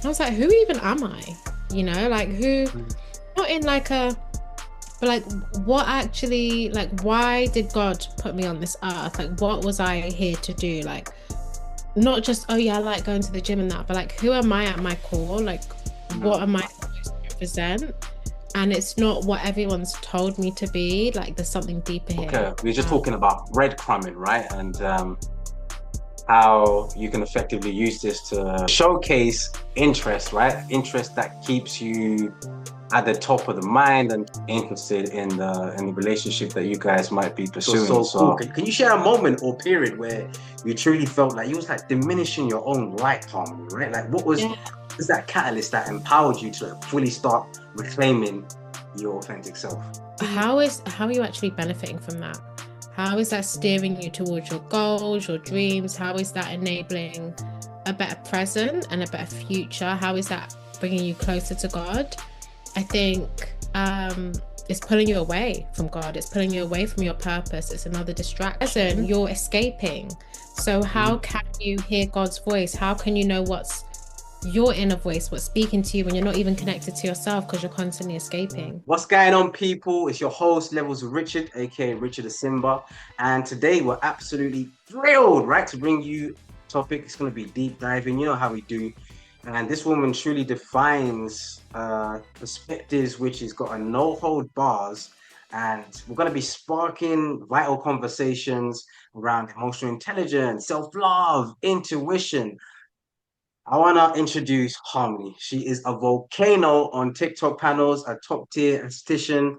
I was like, who even am I? Like who, not in like a, but like what actually, like why did God put me on this earth? Like what was I here to do? Like not just, oh yeah, I like going to the gym and that, but like who am I at my core? Like what No. am I supposed to represent? And it's not what everyone's told me to be. Like there's something deeper here. Okay, we are just talking about breadcrumbing, right? And how you can effectively use this to showcase interest, right? Interest that keeps you at the top of the mind and interested in the relationship that you guys might be pursuing. So cool. Can you share a moment or period where you truly felt like you was like diminishing your own light harmony, right? Like Yeah. what was that catalyst that empowered you to fully start reclaiming your authentic self? How are you actually benefiting from that? How is that steering you towards your goals, your dreams? How is that enabling a better present and a better future? How is that bringing you closer to God? I think it's pulling you away from God. It's pulling you away from your purpose. It's another distraction. You're escaping. So how can you hear God's voice? How can you know what's your inner voice, what's speaking to you when you're not even connected to yourself because you're constantly escaping? What's going on, people? It's your host, Levels with Richard, aka Richard Asimba. And today we're absolutely thrilled, right, to bring you a topic. It's going to be deep diving. You know how we do. And this woman truly defines perspectives, which has got a no hold bars. And we're going to be sparking vital conversations around emotional intelligence, self love, intuition, I want to introduce Harmony. She is a volcano on TikTok panels, a top tier esthetician,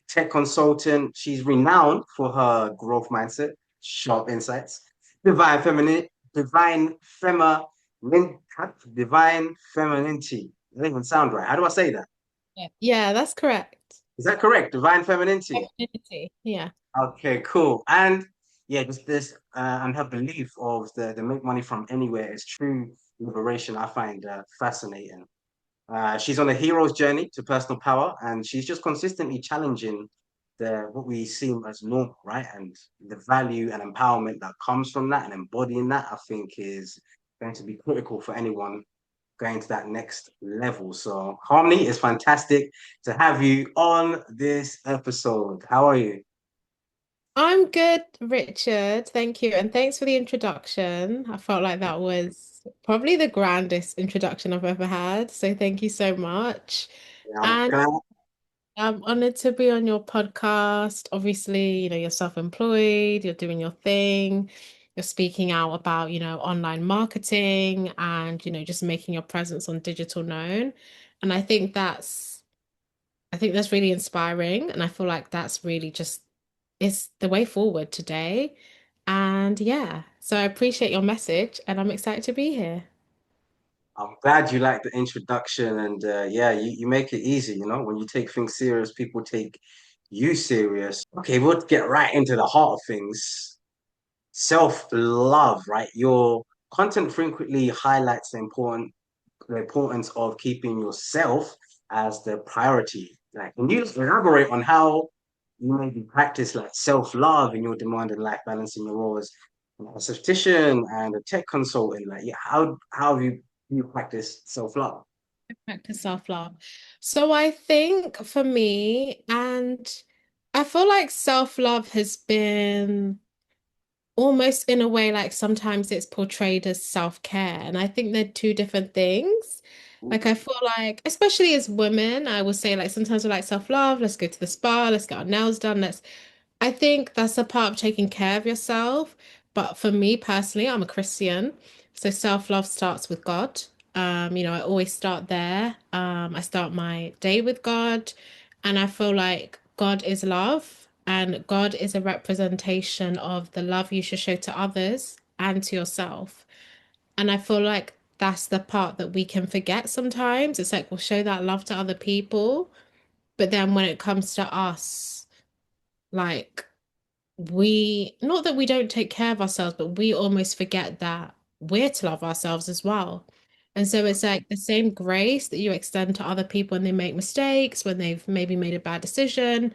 tech consultant. She's renowned for her growth mindset, sharp insights, divine feminine, divine feminine, divine femininity. It doesn't even sound right. How do I say that? Yeah, that's correct. Is that correct? Divine femininity. Opportunity. Yeah. Okay, cool. And yeah, just this and her belief of the make money from anywhere is true liberation. I find fascinating. She's on a hero's journey to personal power, and she's just consistently challenging the what we seem as normal, right? And the value and empowerment that comes from that and embodying that, I think, is going to be critical for anyone going to that next level. So, Harmony, it's fantastic to have you on this episode. How are you? I'm good, Richard. Thank you. And thanks for the introduction. I felt like that was probably the grandest introduction I've ever had. So thank you so much. Yeah, And can I I'm honored to be on your podcast. Obviously, you're self-employed, you're doing your thing, you're speaking out about, online marketing and, just making your presence on digital known. And I think that's really inspiring. And I feel like that's really just it's the way forward today. And yeah, so I appreciate your message and I'm excited to be here. I'm glad you like the introduction, and yeah, you make it easy. You know, when you take things serious, people take you serious. Okay, we'll get right into the heart of things. Self-love, right? Your content frequently highlights the importance of keeping yourself as the priority. Like, can you elaborate on how you maybe practice like self-love in your demanding life balance in your role as an esthetician and a tech consultant? Like, yeah, how have you practice self-love? Practice self-love. So I think for me, and I feel like self-love has been almost in a way like sometimes it's portrayed as self-care. And I think they're two different things. Like I feel like, especially as women, I will say like sometimes we're like self-love, let's go to the spa, let's get our nails done, let's I think that's a part of taking care of yourself. But for me personally, I'm a Christian. So self-love starts with God. I always start there. I start my day with God, and I feel like God is love, and God is a representation of the love you should show to others and to yourself. And I feel like that's the part that we can forget sometimes. It's like we'll show that love to other people, but then when it comes to us, like we not that we don't take care of ourselves, but we almost forget that we're to love ourselves as well. And so it's like the same grace that you extend to other people when they make mistakes, when they've maybe made a bad decision,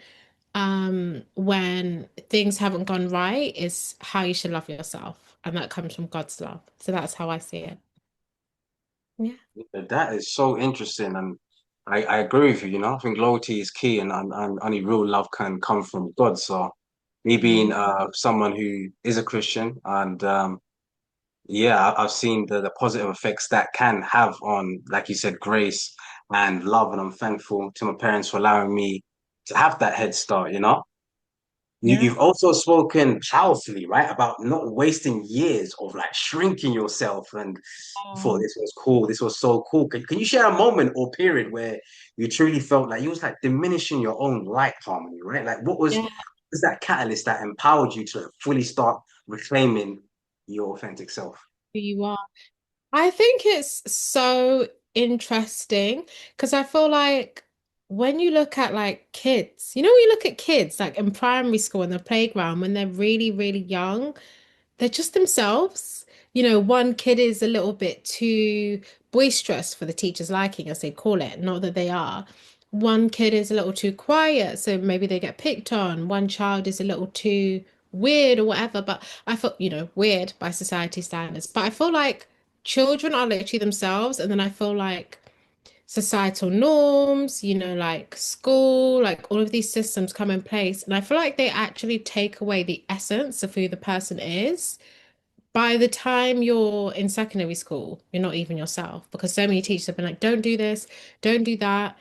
when things haven't gone right, is how you should love yourself. And that comes from God's love. So that's how I see it. Yeah. That is so interesting, and I agree with you. You know, I think loyalty is key, and only real love can come from God. So, me being Mm. someone who is a Christian, and yeah, I've seen the positive effects that can have on, like you said, grace and love, and I'm thankful to my parents for allowing me to have that head start. You know. Yeah. You've also spoken powerfully, right, about not wasting years of like shrinking yourself. And I thought Um, this was cool. This was so cool. Can you share a moment or period where you truly felt like you was like diminishing your own light harmony, right? Like yeah, was that catalyst that empowered you to fully start reclaiming your authentic self? who you are. I think it's so interesting because I feel like when you look at like kids, when you look at kids like in primary school in the playground when they're really, really young, they're just themselves. One kid is a little bit too boisterous for the teacher's liking, as they call it. Not that they are. One kid is a little too quiet, so maybe they get picked on. One child is a little too weird or whatever. But I feel, weird by society standards. But I feel like children are literally themselves. And then I feel like societal norms, like school, like all of these systems come in place. And I feel like they actually take away the essence of who the person is. By the time you're in secondary school, you're not even yourself because so many teachers have been like, don't do this, don't do that,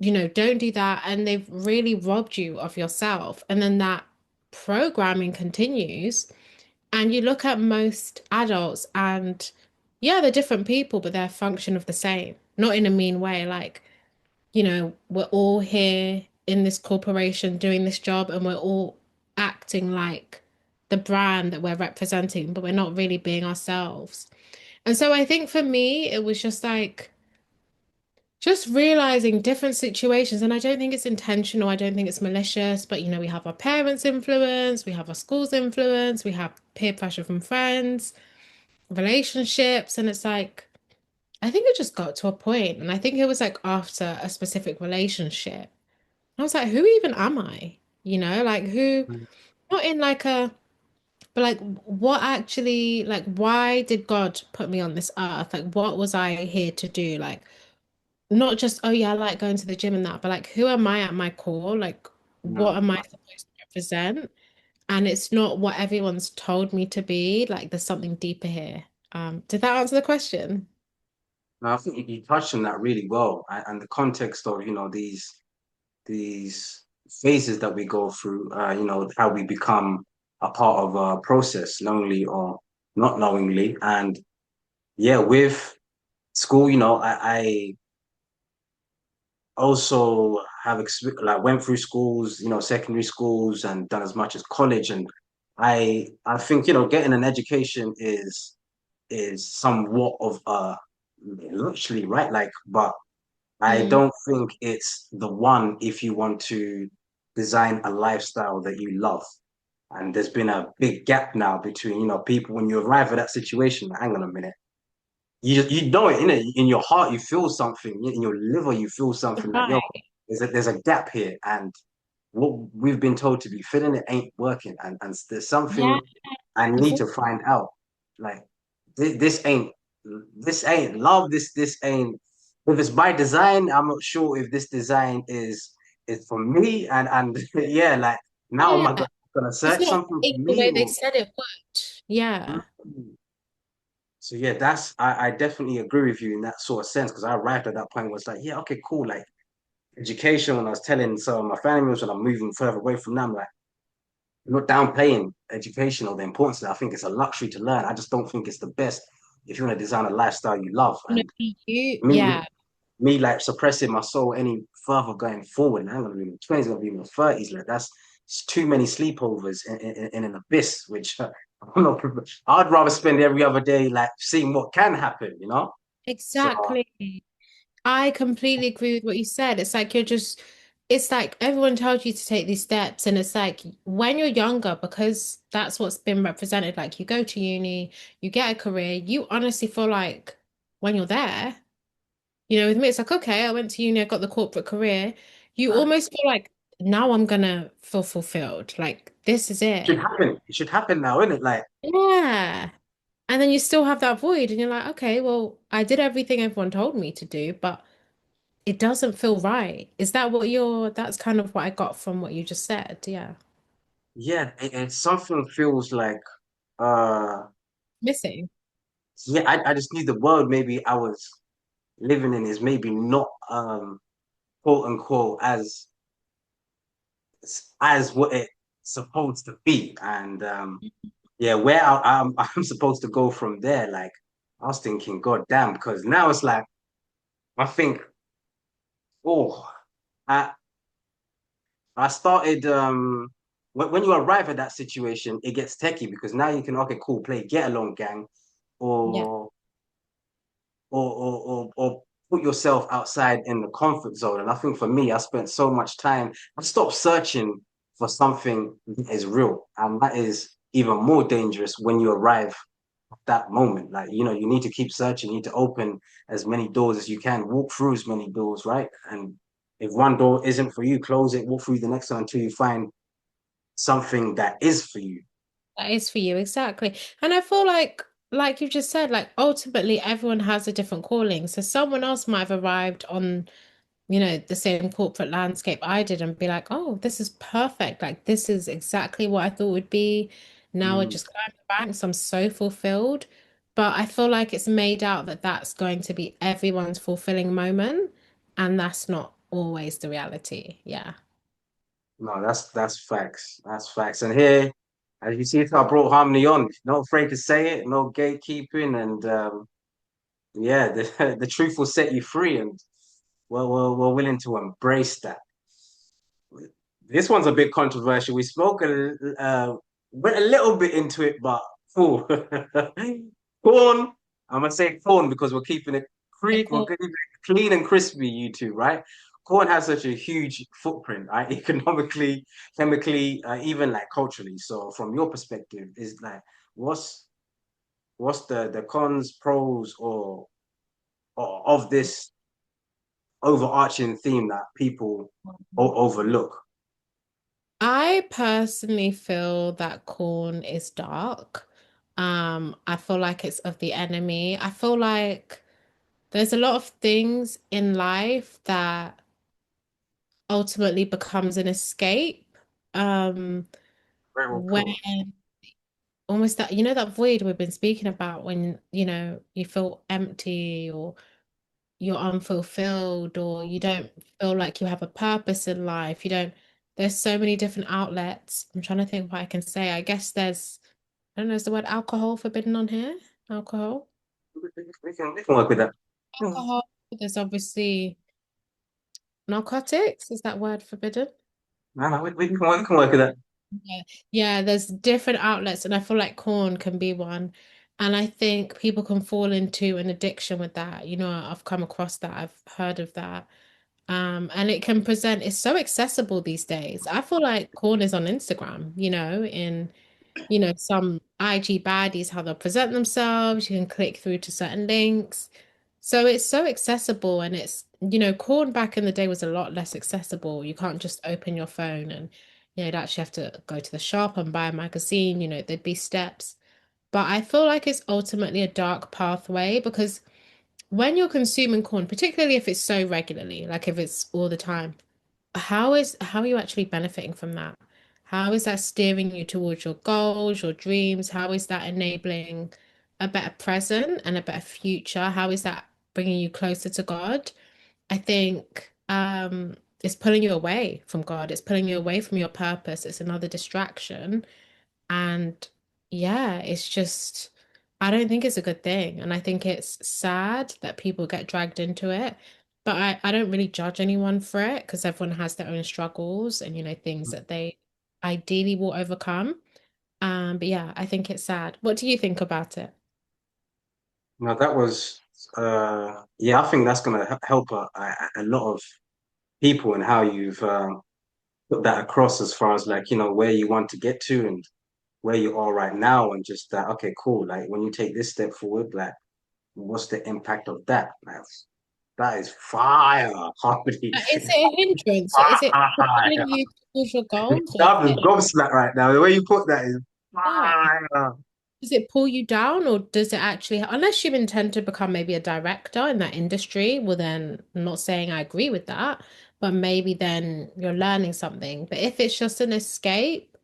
don't do that. And they've really robbed you of yourself. And then that programming continues. And you look at most adults and yeah, they're different people, but they're a function of the same, not in a mean way. Like, we're all here in this corporation doing this job and we're all acting like the brand that we're representing, but we're not really being ourselves. And so I think for me, it was just like, just realizing different situations. And I don't think it's intentional. I don't think it's malicious, but we have our parents' influence, we have our school's influence, we have peer pressure from friends, relationships. And it's like, I think it just got to a point, and I think it was like after a specific relationship. I was like, who even am I? Like who, not in like but like what actually, like why did God put me on this earth? Like what was I here to do? Like not just, oh yeah, I like going to the gym and that, but like who am I at my core? Like what No, am I supposed to represent? And it's not what everyone's told me to be. Like there's something deeper here. Did that answer the question? no, I think you touched on that really well, and the context of these phases that we go through, how we become a part of a process, knowingly or not knowingly. And yeah, with school, I also have like went through schools, secondary schools, and done as much as college. And I think getting an education is somewhat of a luxury, right? Like, but I Mm, don't think it's the one if you want to design a lifestyle that you love. And there's been a big gap now between, people when you arrive at that situation, hang on a minute. You know it, in your heart, you feel something, in your liver, you feel something like, yo, right. there's a gap here. And what we've been told to be filling it ain't working. And there's Yeah. something I need to find out. Like this ain't this ain't love. This ain't if it's by design. I'm not sure if this design is for me. And yeah, like now am I Yeah. gonna It's search not something for the me way they or? said it would. Yeah. So yeah, I definitely agree with you in that sort of sense because I arrived at that point where it's like, yeah, okay, cool. Like education, when I was telling some of my family members when I'm moving further away from them, like I'm not downplaying education or the importance of it. I think it's a luxury to learn. I just don't think it's the best if you want to design a lifestyle you love. Want to And be you? me, Yeah. me like suppressing my soul any further going forward. And I'm gonna be in my 20s, gonna be in my 30s. Like that's it's too many sleepovers in an abyss, which I'm not. I'd rather spend every other day like seeing what can happen. So Exactly. I completely agree with what you said. It's like it's like everyone tells you to take these steps, and it's like when you're younger, because that's what's been represented. Like you go to uni, you get a career, you honestly feel like when you're there, with me, it's like, okay, I went to uni, I got the corporate career. You uh, almost feel like now I'm gonna feel fulfilled. Like this is it should it. happen. It should happen now, isn't it? Like Yeah. And then you still have that void, and you're like, okay, well, I did everything everyone told me to do, but it doesn't feel right. Is that what that's kind of what I got from what you just said? Yeah. Yeah, something feels like uh Missing. yeah, I just need the world maybe I was living in is maybe not quote unquote as what it's supposed to be. And yeah, where I'm supposed to go from there, like I was thinking, God damn, because now it's like I think, oh, I I started when you arrive at that situation, it gets techie because now you can okay, cool, play get along gang Yeah. or or put yourself outside in the comfort zone. And I think for me, I spent so much time, I stopped searching for something that is real. And that is even more dangerous when you arrive at that moment. Like, you know, you need to keep searching, you need to open as many doors as you can, walk through as many doors, right? And if one door isn't for you, close it, walk through the next one until you find something that is for you. That is for you, exactly. And I feel like you just said, like ultimately everyone has a different calling. So someone else might have arrived on, the same corporate landscape I did and be like, oh, this is perfect. Like this is exactly what I thought would be. Now I Mm. just climbed the ranks. I'm so fulfilled. But I feel like it's made out that that's going to be everyone's fulfilling moment, and that's not always the reality. Yeah. No, that's facts. That's facts. And here, as you see, it's I brought harmony on. Not afraid to say it, no gatekeeping, and yeah, the truth will set you free, and we're willing to embrace that. This one's a bit controversial. We spoke went a little bit into it, but oh, corn. I'm gonna say corn because we're keeping it we're Cool. keeping it clean and crispy, you two, right? Corn has such a huge footprint, right? Economically, chemically, even like culturally. So, from your perspective, is like what's what's the cons, pros, or of this overarching theme that people overlook? I personally feel that corn is dark. I feel like it's of the enemy. I feel like there's a lot of things in life that ultimately becomes an escape. Um, Very well when put. almost that, that void we've been speaking about when, you feel empty or you're unfulfilled or you don't feel like you have a purpose in life. There's so many different outlets. I'm trying to think what I can say. I guess I don't know, is the word alcohol forbidden on here? Alcohol? We can work with that. Hmm. Alcohol. There's obviously narcotics. Is that word forbidden? No, no, we can work with that. Yeah. Yeah, there's different outlets, and I feel like corn can be one. And I think people can fall into an addiction with that. I've come across that. I've heard of that. And it can present, it's so accessible these days. I feel like corn is on Instagram, in some IG baddies, how they'll present themselves. You can click through to certain links. So it's so accessible and corn back in the day was a lot less accessible. You can't just open your phone and, you'd actually have to go to the shop and buy a magazine, there'd be steps. But I feel like it's ultimately a dark pathway because when you're consuming corn, particularly if it's so regularly, like if it's all the time, how are you actually benefiting from that? How is that steering you towards your goals, your dreams? How is that enabling a better present and a better future? How is that bringing you closer to God? I think it's pulling you away from God. It's pulling you away from your purpose. It's another distraction. And yeah, it's just, I don't think it's a good thing. And I think it's sad that people get dragged into it. But I don't really judge anyone for it because everyone has their own struggles and, things that they ideally will overcome. But yeah, I think it's sad. What do you think about it? No, that was yeah, I think that's gonna help a lot of people and how you've put that across as far as like, you know, where you want to get to and where you are right now and just that, okay, cool. Like when you take this step forward, like what's the impact of that? Like, that is fire, Harmony. Is it a hindrance? So is it propelling Fire. you towards your goals or is I'm it, just gobsmacked right now. The way you put that is yeah, fire. does it pull you down or does it actually, unless you intend to become maybe a director in that industry, well then I'm not saying I agree with that, but maybe then you're learning something. But if it's just an escape,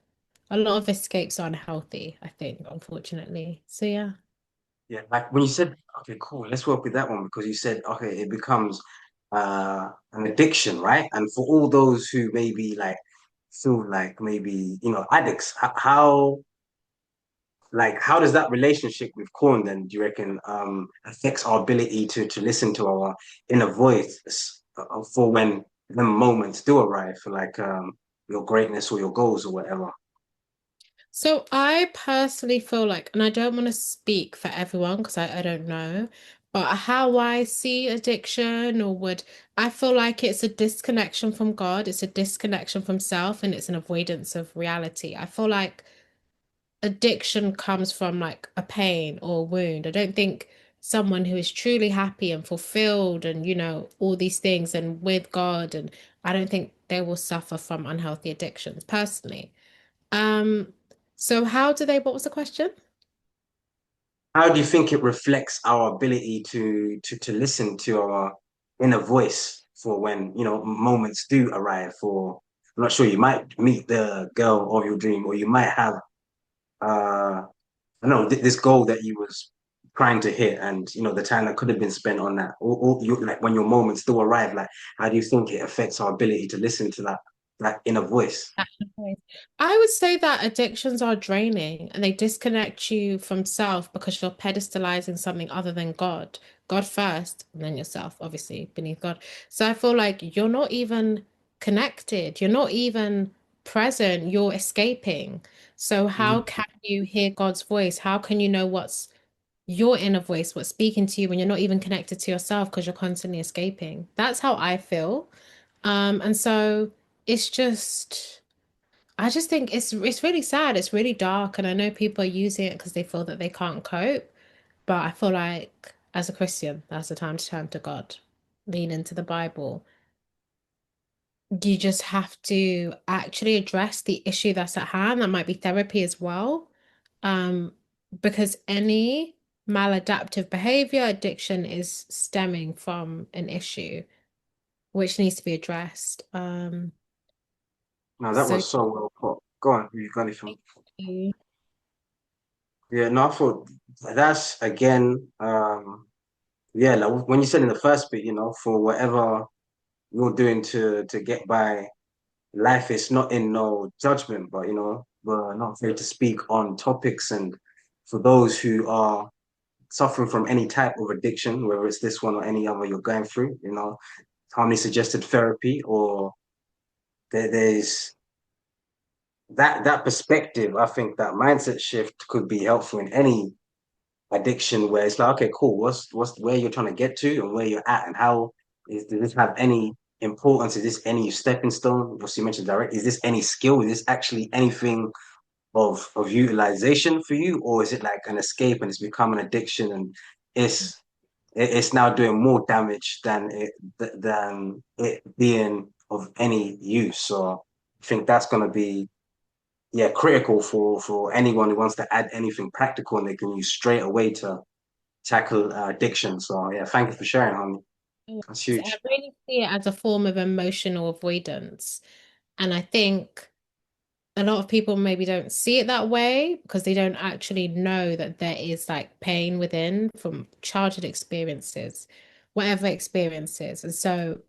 a lot of escapes are unhealthy, I think, unfortunately. So yeah. Yeah, like when you said, okay, cool, let's work with that one because you said, okay, it becomes an addiction, right? And for all those who maybe like feel like maybe, addicts, how does that relationship with corn then, do you reckon, affects our ability to listen to our inner voice for when the moments do arrive for like your greatness or your goals or whatever? So I personally feel like, and I don't want to speak for everyone because I don't know, but how I see addiction or would, I feel like it's a disconnection from God, it's a disconnection from self, and it's an avoidance of reality. I feel like addiction comes from like a pain or a wound. I don't think someone who is truly happy and fulfilled and, all these things and with God, and I don't think they will suffer from unhealthy addictions personally. Um, so how do they, what was the question? How do you think it reflects our ability to listen to our inner voice for when, moments do arrive? For I'm not sure, you might meet the girl of your dream, or you might have I know this goal that you was trying to hit, and the time that could have been spent on that, or you like when your moments do arrive. Like, how do you think it affects our ability to listen to that inner voice? Definitely. I would say that addictions are draining and they disconnect you from self because you're pedestalizing something other than God. God first, and then yourself, obviously, beneath God. So I feel like you're not even connected. You're not even present. You're escaping. So how Mhm. can you hear God's voice? How can you know what's your inner voice, what's speaking to you when you're not even connected to yourself because you're constantly escaping? That's how I feel. And so it's just I just think it's really sad. It's really dark, and I know people are using it because they feel that they can't cope. But I feel like as a Christian, that's the time to turn to God, lean into the Bible. You just have to actually address the issue that's at hand. That might be therapy as well. Um, because any maladaptive behavior, addiction is stemming from an issue which needs to be addressed. No, that So was so well put. Go on, you got anything? Yeah, no, I thought that's again, yeah, like when you said in the first bit, for whatever you're doing to get by life, is not in no judgment, but we're not afraid to speak on topics. And for those who are suffering from any type of addiction, whether it's this one or any other you're going through, Harmony suggested therapy, or there's that perspective. I think that mindset shift could be helpful in any addiction where it's like, okay, cool, what's where you're trying to get to and where you're at, and how does this have any importance? Is this any stepping stone? What you mentioned direct, is this any skill? Is this actually anything of utilization for you, or is it like an escape and it's become an addiction, and it's it's now doing more damage than it being of any use? So I think that's going to be, yeah, critical for anyone who wants to add anything practical and they can use straight away to tackle addiction. So yeah, thank you for sharing, homie. That's I huge. really see it as a form of emotional avoidance. And I think a lot of people maybe don't see it that way because they don't actually know that there is like pain within from childhood experiences, whatever experiences. And so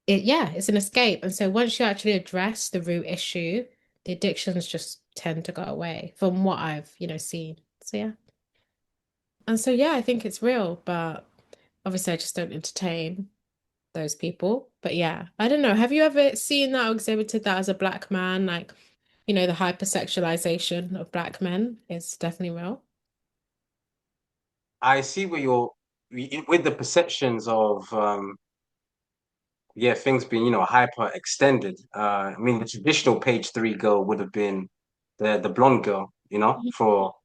yeah, it's an escape. And so once you actually address the root issue, the addictions just tend to go away from what I've, seen. So yeah. And so yeah, I think it's real, but obviously I just don't entertain those people. But yeah, I don't know. Have you ever seen that or exhibited that as a black man? Like, the hypersexualization of black men is definitely real. I see where you're with the perceptions of yeah, things being, hyper extended. I mean, the traditional page three girl would have been the blonde girl, Mhm. for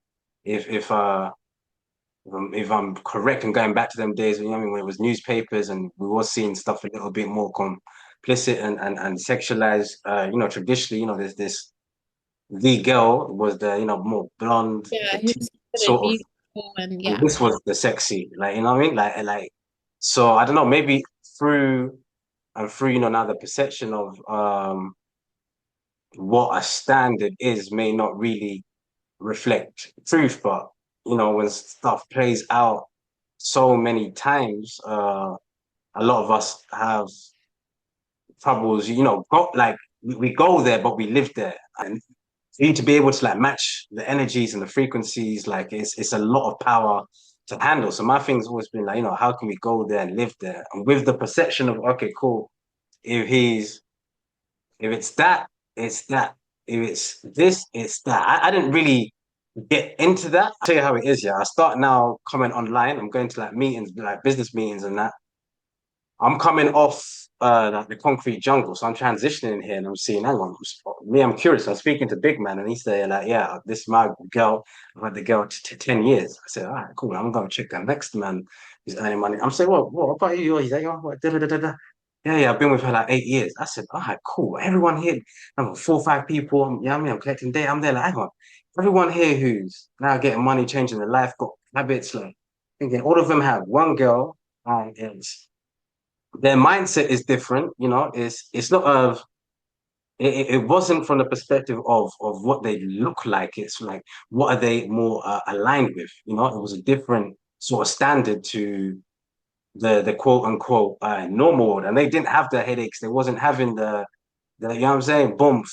if I'm correct and going back to them days, I mean, when it was newspapers and we were seeing stuff a little bit more complicit and sexualized. Traditionally, there's this the girl was the more blonde, Yeah, petite. And sort of, beautiful and and yeah. this was the sexy, like you know what I mean, like. So I don't know, maybe through through now the perception of what a standard is may not really reflect truth, but when stuff plays out so many times, a lot of us have troubles, got like we go there, but we live there. And for you to be able to like match the energies and the frequencies, like it's a lot of power to handle. So my thing's always been like, how can we go there and live there? And with the perception of, okay, cool, if he's if it's that, it's that. If it's this, it's that. I didn't really get into that. I'll tell you how it is, yeah. I start now coming online. I'm going to like meetings, like business meetings and that. I'm coming off like the concrete jungle, so I'm transitioning here, and I'm seeing. Hang on, I'm curious. I'm speaking to big man, and he's saying like, "Yeah, this is my girl. I've had the girl 10 years." I said, "All right, cool. I'm gonna check that next man who's earning money." I'm saying, what about you? He's like, "Oh, what? Da, da, da, da, da." Yeah, yeah, I've been with her like 8 years. I said, "All right, cool. Everyone here, I'm got 4 or 5 people. Yeah, I'm collecting data. I'm there like, hang on. Everyone here who's now getting money, changing their life, got habits, like thinking all of them have one girl, and it's." Their mindset is different. It's not of it wasn't from the perspective of what they look like. It's like what are they more aligned with? It was a different sort of standard to the quote unquote normal world, and they didn't have the headaches. They wasn't having the you know what I'm saying? Boom.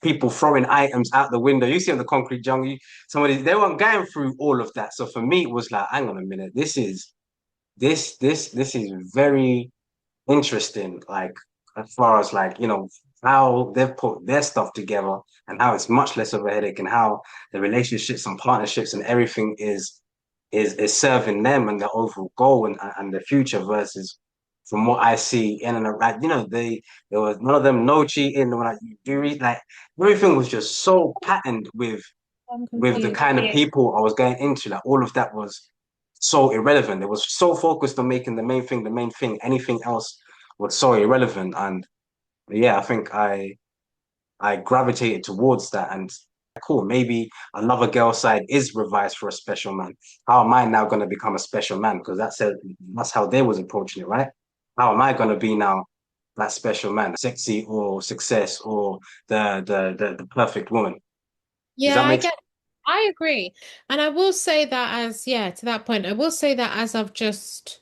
People throwing items out the window. You see on the concrete jungle, somebody they weren't going through all of that. So for me, it was like, hang on a minute, this is very interesting, like as far as like how they've put their stuff together and how it's much less of a headache and how the relationships and partnerships and everything is serving them and their overall goal and the future versus from what I see in and around, there was none of them no cheating when you do read like everything was just so patterned I'm with the confused. kind of people I was going into, like all of that was so irrelevant. It was so focused on making the main thing the main thing. Anything else was so irrelevant. And yeah, I think I gravitated towards that. And cool, maybe another girl side is revised for a special man. How am I now going to become a special man? Because that's how they was approaching it, right? How am I going to be now that special man, sexy or success or the perfect woman? Does Yeah, that I make get I agree. And I will say that as yeah, to that point, I will say that as I've just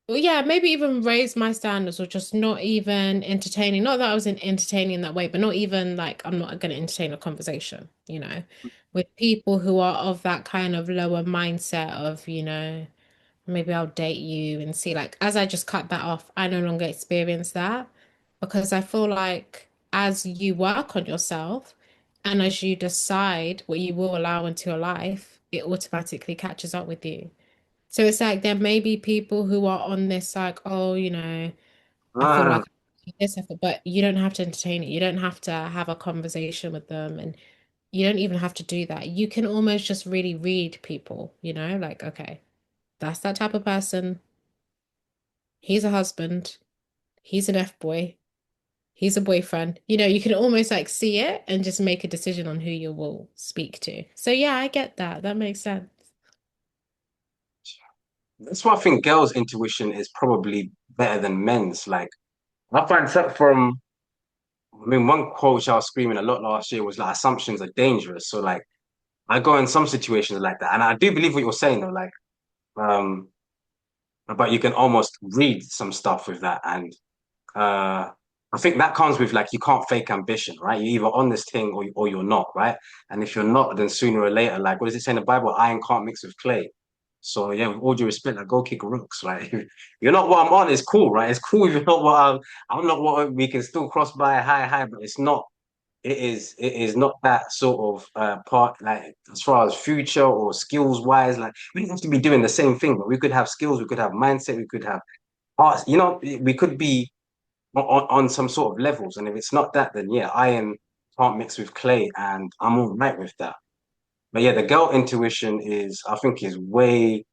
well, yeah, maybe even raise my standards or just not even entertaining. Not that I was in entertaining in that way, but not even like I'm not going to entertain a conversation, with people who are of that kind of lower mindset of, maybe I'll date you and see. Like, as I just cut that off, I no longer experience that because I feel like as you work on yourself and as you decide what you will allow into your life, it automatically catches up with you. So it's like there may be people who are on this like, oh, I feel ah, like this effort, but you don't have to entertain it. You don't have to have a conversation with them, and you don't even have to do that. You can almost just really read people, like, okay, that's that type of person. He's a husband. He's an F-boy. He's a boyfriend. You can almost like see it and just make a decision on who you will speak to. So yeah, I get that. That makes sense. that's why I think girls' intuition is probably better than men's. Like I find that from I mean, one quote I was screaming a lot last year was like assumptions are dangerous. So like I go in some situations like that. And I do believe what you're saying though, like um but you can almost read some stuff with that. And uh I think that comes with like you can't fake ambition, right? You're either on this thing or you're not, right? And if you're not, then sooner or later, like what does it say in the Bible? Iron can't mix with clay. So yeah, with all due respect, like go kick rocks, right? If you're not what I'm on, it's cool, right? It's cool if you're not what I'm not what we can still cross by high, but it's not it is not that sort of part like as far as future or skills wise, like we don't have to be doing the same thing, but we could have skills, we could have mindset, we could have arts, we could be on some sort of levels. And if it's not that, then yeah, iron can't mix with clay, and I'm all right with that. But yeah, the girl intuition is I think is way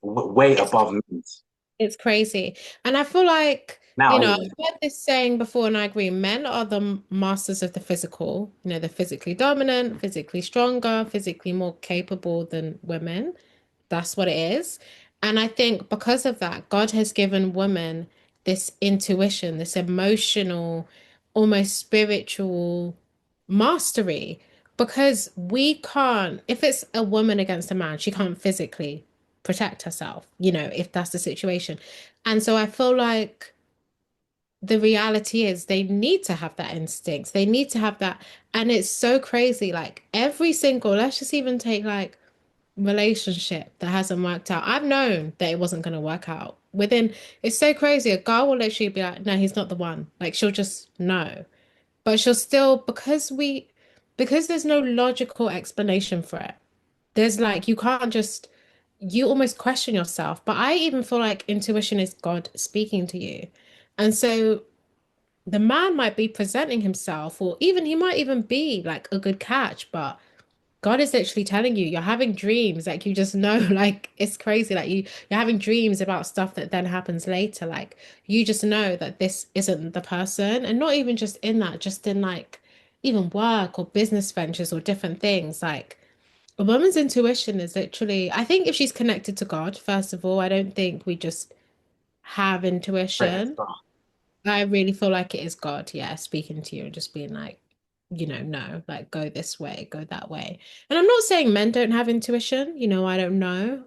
It's above men's. it's crazy. And I feel like Now, I've heard this saying before, and I agree. Men are the masters of the physical. They're physically dominant, physically stronger, physically more capable than women. That's what it is. And I think because of that, God has given women this intuition, this emotional, almost spiritual mastery. Because we can't, if it's a woman against a man, she can't physically protect herself, if that's the situation. And so I feel like the reality is they need to have that instinct. They need to have that. And it's so crazy. Like every single, let's just even take like relationship that hasn't worked out. I've known that it wasn't going to work out. It's so crazy. A girl will literally be like, no, he's not the one. Like she'll just know. But she'll still, because there's no logical explanation for it. There's like, you almost question yourself. But I even feel like intuition is God speaking to you. And so the man might be presenting himself, or even he might even be like a good catch, but God is literally telling you you're having dreams, like you just know, like it's crazy. Like you're having dreams about stuff that then happens later. Like you just know that this isn't the person, and not even just in that, just in like even work or business ventures or different things. Like a woman's intuition is literally, I think if she's connected to God, first of all, I don't think we just have intuition. I really feel like it is God, yeah, speaking to you and just being like, no, like go this way, go that way. And I'm not saying men don't have intuition, I don't know.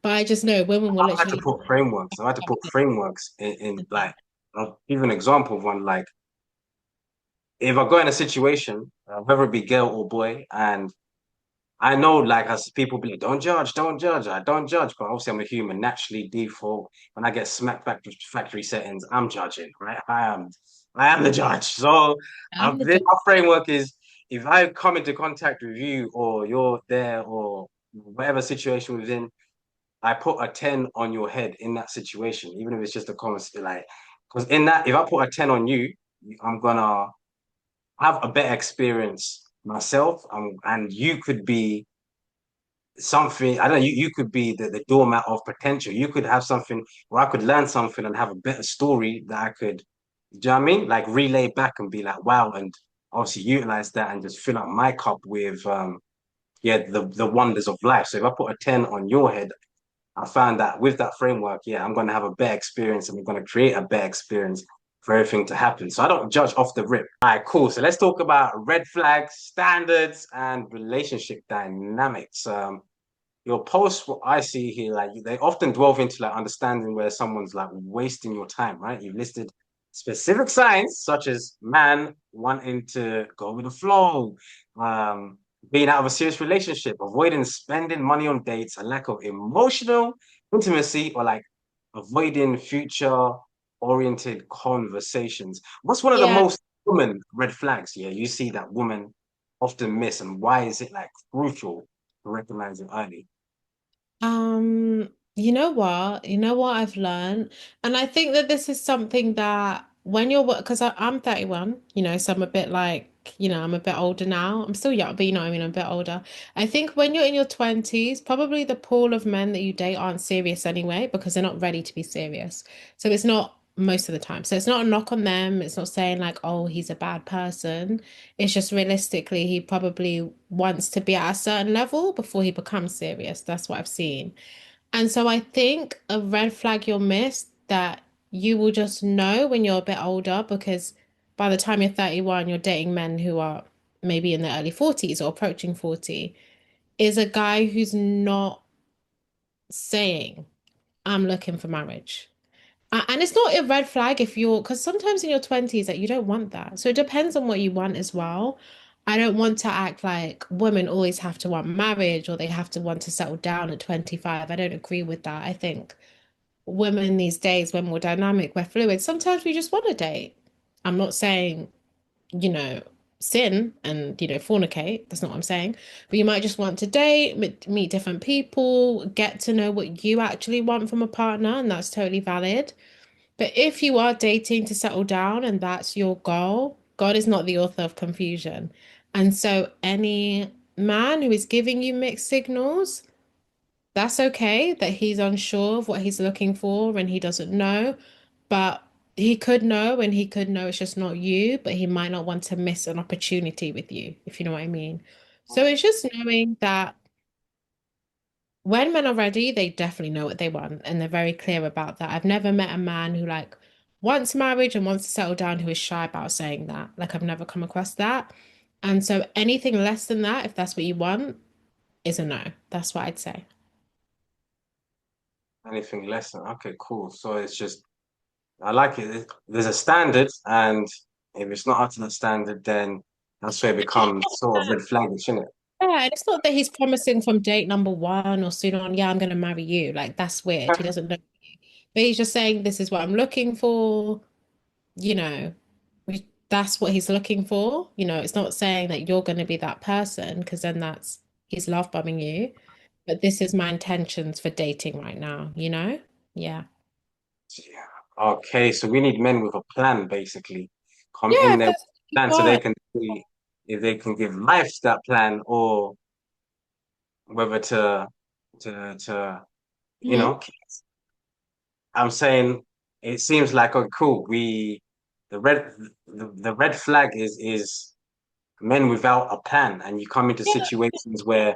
But I just know women will I've had to literally. put frameworks. I've had to put frameworks in like, I'll give an example of one. Like, if I go in a situation, whether it be girl or boy, and I know, like, as people be like, don't judge, don't judge. I don't judge, but obviously I'm a human. Naturally, default when I get smacked back to factory settings, I'm judging, right? I am the judge. So I'm the my framework is if I come into contact with you or you're there or whatever situation within, I put a 10 on your head in that situation, even if it's just a comment, like, because in that, if I put a 10 on you, I'm gonna have a better experience myself, and you could be something. I don't know. You could be the doormat of potential. You could have something where I could learn something and have a better story that I could. Do you know what I mean? Like relay back and be like, wow, and obviously utilize that and just fill up my cup with yeah, the wonders of life. So if I put a 10 on your head, I found that with that framework, yeah, I'm going to have a better experience and we're going to create a better experience for everything to happen. So I don't judge off the rip. All right, cool. So let's talk about red flags, standards, and relationship dynamics. Your posts, what I see here, like they often delve into like understanding where someone's like wasting your time, right? You've listed specific signs such as man wanting to go with the flow, um, being out of a serious relationship, avoiding spending money on dates, a lack of emotional intimacy, or like avoiding future oriented conversations. What's one of the Yeah. most common red flags? Yeah, you see that women often miss, and why is it like crucial to recognize it early? You know what? You know what I've learned? And I think that this is something that when because I'm 31, so I'm a bit like, I'm a bit older now. I'm still young, but you know what I mean? I'm a bit older. I think when you're in your 20s, probably the pool of men that you date aren't serious anyway, because they're not ready to be serious. So it's not most of the time. So it's not a knock on them. It's not saying like, oh, he's a bad person. It's just realistically, he probably wants to be at a certain level before he becomes serious. That's what I've seen. And so I think a red flag you'll miss that you will just know when you're a bit older, because by the time you're 31, you're dating men who are maybe in their early 40s or approaching 40, is a guy who's not saying, I'm looking for marriage. And it's not a red flag if because sometimes in your 20s that you don't want that. So it depends on what you want as well. I don't want to act like women always have to want marriage or they have to want to settle down at 25. I don't agree with that. I think women these days, we're more dynamic, we're fluid. Sometimes we just want to date. I'm not saying, you know, sin and, fornicate. That's not what I'm saying. But you might just want to date, meet different people, get to know what you actually want from a partner, and that's totally valid. But if you are dating to settle down and that's your goal, God is not the author of confusion. And so any man who is giving you mixed signals, that's okay that he's unsure of what he's looking for and he doesn't know. But he could know and he could know it's just not you, but he might not want to miss an opportunity with you, if you know what I mean. So it's just knowing that when men are ready, they definitely know what they want and they're very clear about that. I've never met a man who like wants marriage and wants to settle down who is shy about saying that. Like I've never come across that. And so anything less than that, if that's what you want, is a no. That's what I'd say. Anything less than okay, cool. So it's just I like it. There's a standard, and if it's not up to that standard, then that's where it becomes sort of red flagish, isn't it? Yeah, and it's not that he's promising from date number one or soon on, yeah, I'm going to marry you. Like, that's weird. He doesn't know. But he's just saying, this is what I'm looking for. You know, that's what he's looking for. You know, it's not saying that you're going to be that person because then that's, he's love bombing you. But this is my intentions for dating right now, you know? Yeah. Yeah. Okay, so we need men with a plan, basically. Come Yeah, in if there with that's what a you plan so they want. can see if they can give life to that plan or whether to you Hmm. know, I'm saying it seems like oh cool. The red the red flag is men without a plan, and you come into Yeah. situations where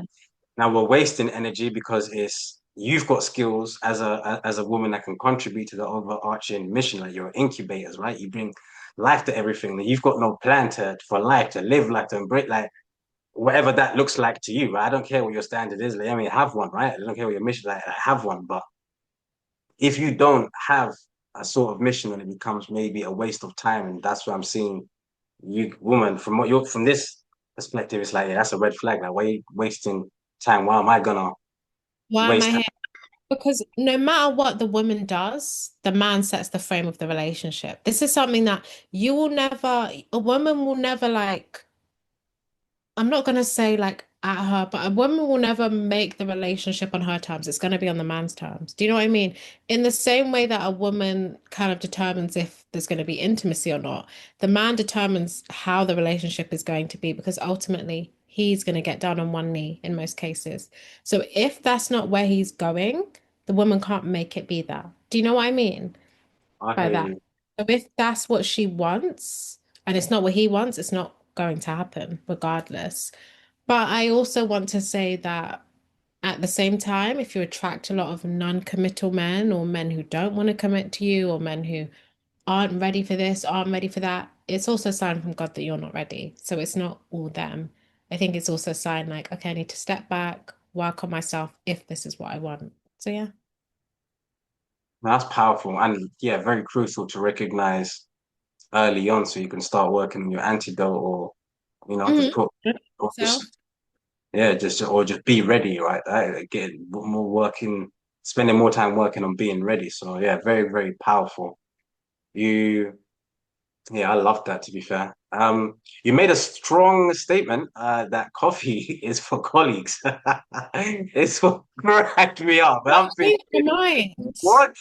now we're wasting energy because it's you've got skills as a woman that can contribute to the overarching mission. Like you're incubators, right? You bring life to everything. That you've got no plan to for life to live life to embrace like whatever that looks like to you. Right? I don't care what your standard is. Like, I mean, have one, right? I don't care what your mission like. Have one, but if you don't have a sort of mission, then it becomes maybe a waste of time, and that's what I'm seeing. You woman, from what you're from this perspective, it's like yeah, that's a red flag. Like, why are you wasting time? Why am I gonna Why am I waste time? here? Because no matter what the woman does, the man sets the frame of the relationship. This is something that you will never, a woman will never like, I'm not gonna say like at her, but a woman will never make the relationship on her terms. It's gonna be on the man's terms. Do you know what I mean? In the same way that a woman kind of determines if there's gonna be intimacy or not, the man determines how the relationship is going to be because ultimately he's gonna get down on one knee in most cases. So if that's not where he's going, the woman can't make it be that. Do you know what I mean I by hear that? you. So if that's what she wants and it's not what he wants, it's not going to happen regardless. But I also want to say that at the same time, if you attract a lot of non-committal men or men who don't want to commit to you or men who aren't ready for this, aren't ready for that, it's also a sign from God that you're not ready. So it's not all them. I think it's also a sign like, okay, I need to step back, work on myself if this is what I want. So yeah. That's powerful and yeah, very crucial to recognize early on so you can start working on your antidote or just Mhm. put or So, just yeah, just or just be ready, right? Get more working, spending more time working on being ready. So yeah, very, very powerful. You Yeah, I love that to be fair. You made a strong statement that coffee is for colleagues. It's what cracked me up. But what I'm changed thinking, your mind? what?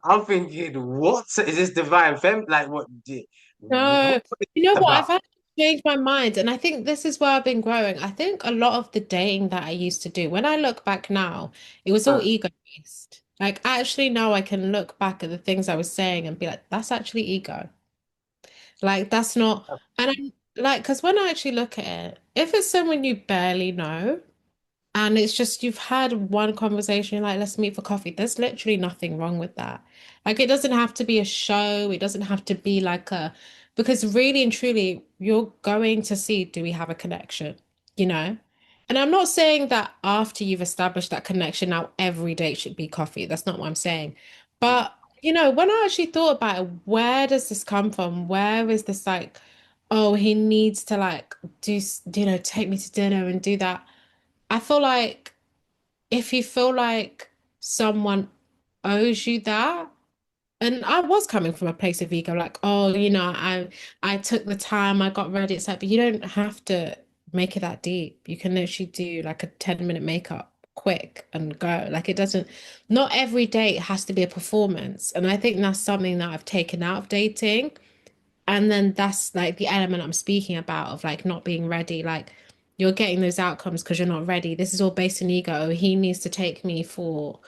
I'm thinking, what is this divine fem? Like, what No, is you know this what? I've about? actually changed my mind, and I think this is where I've been growing. I think a lot of the dating that I used to do, when I look back now, it was all Uh, ego based. Like, actually, now I can look back at the things I was saying and be like, that's actually ego. Like, that's not, and I'm like, because when I actually look at it, if it's someone you barely know, and it's just you've had one conversation, you're like, let's meet for coffee. There's literally nothing wrong with that. Like, it doesn't have to be a show. It doesn't have to be like a, because really and truly, you're going to see, do we have a connection? You know? And I'm not saying that after you've established that connection, now every date should be coffee. That's not what I'm saying. But, when I actually thought about it, where does this come from? Where is this like, oh, he needs to like do, take me to dinner and do that. I feel like if you feel like someone owes you that, and I was coming from a place of ego, like, oh, I took the time, I got ready. It's like, but you don't have to make it that deep. You can literally do like a 10-minute makeup quick and go. Like it doesn't, not every date has to be a performance. And I think that's something that I've taken out of dating. And then that's like the element I'm speaking about of like not being ready. Like you're getting those outcomes because you're not ready. This is all based on ego. He needs to take me for,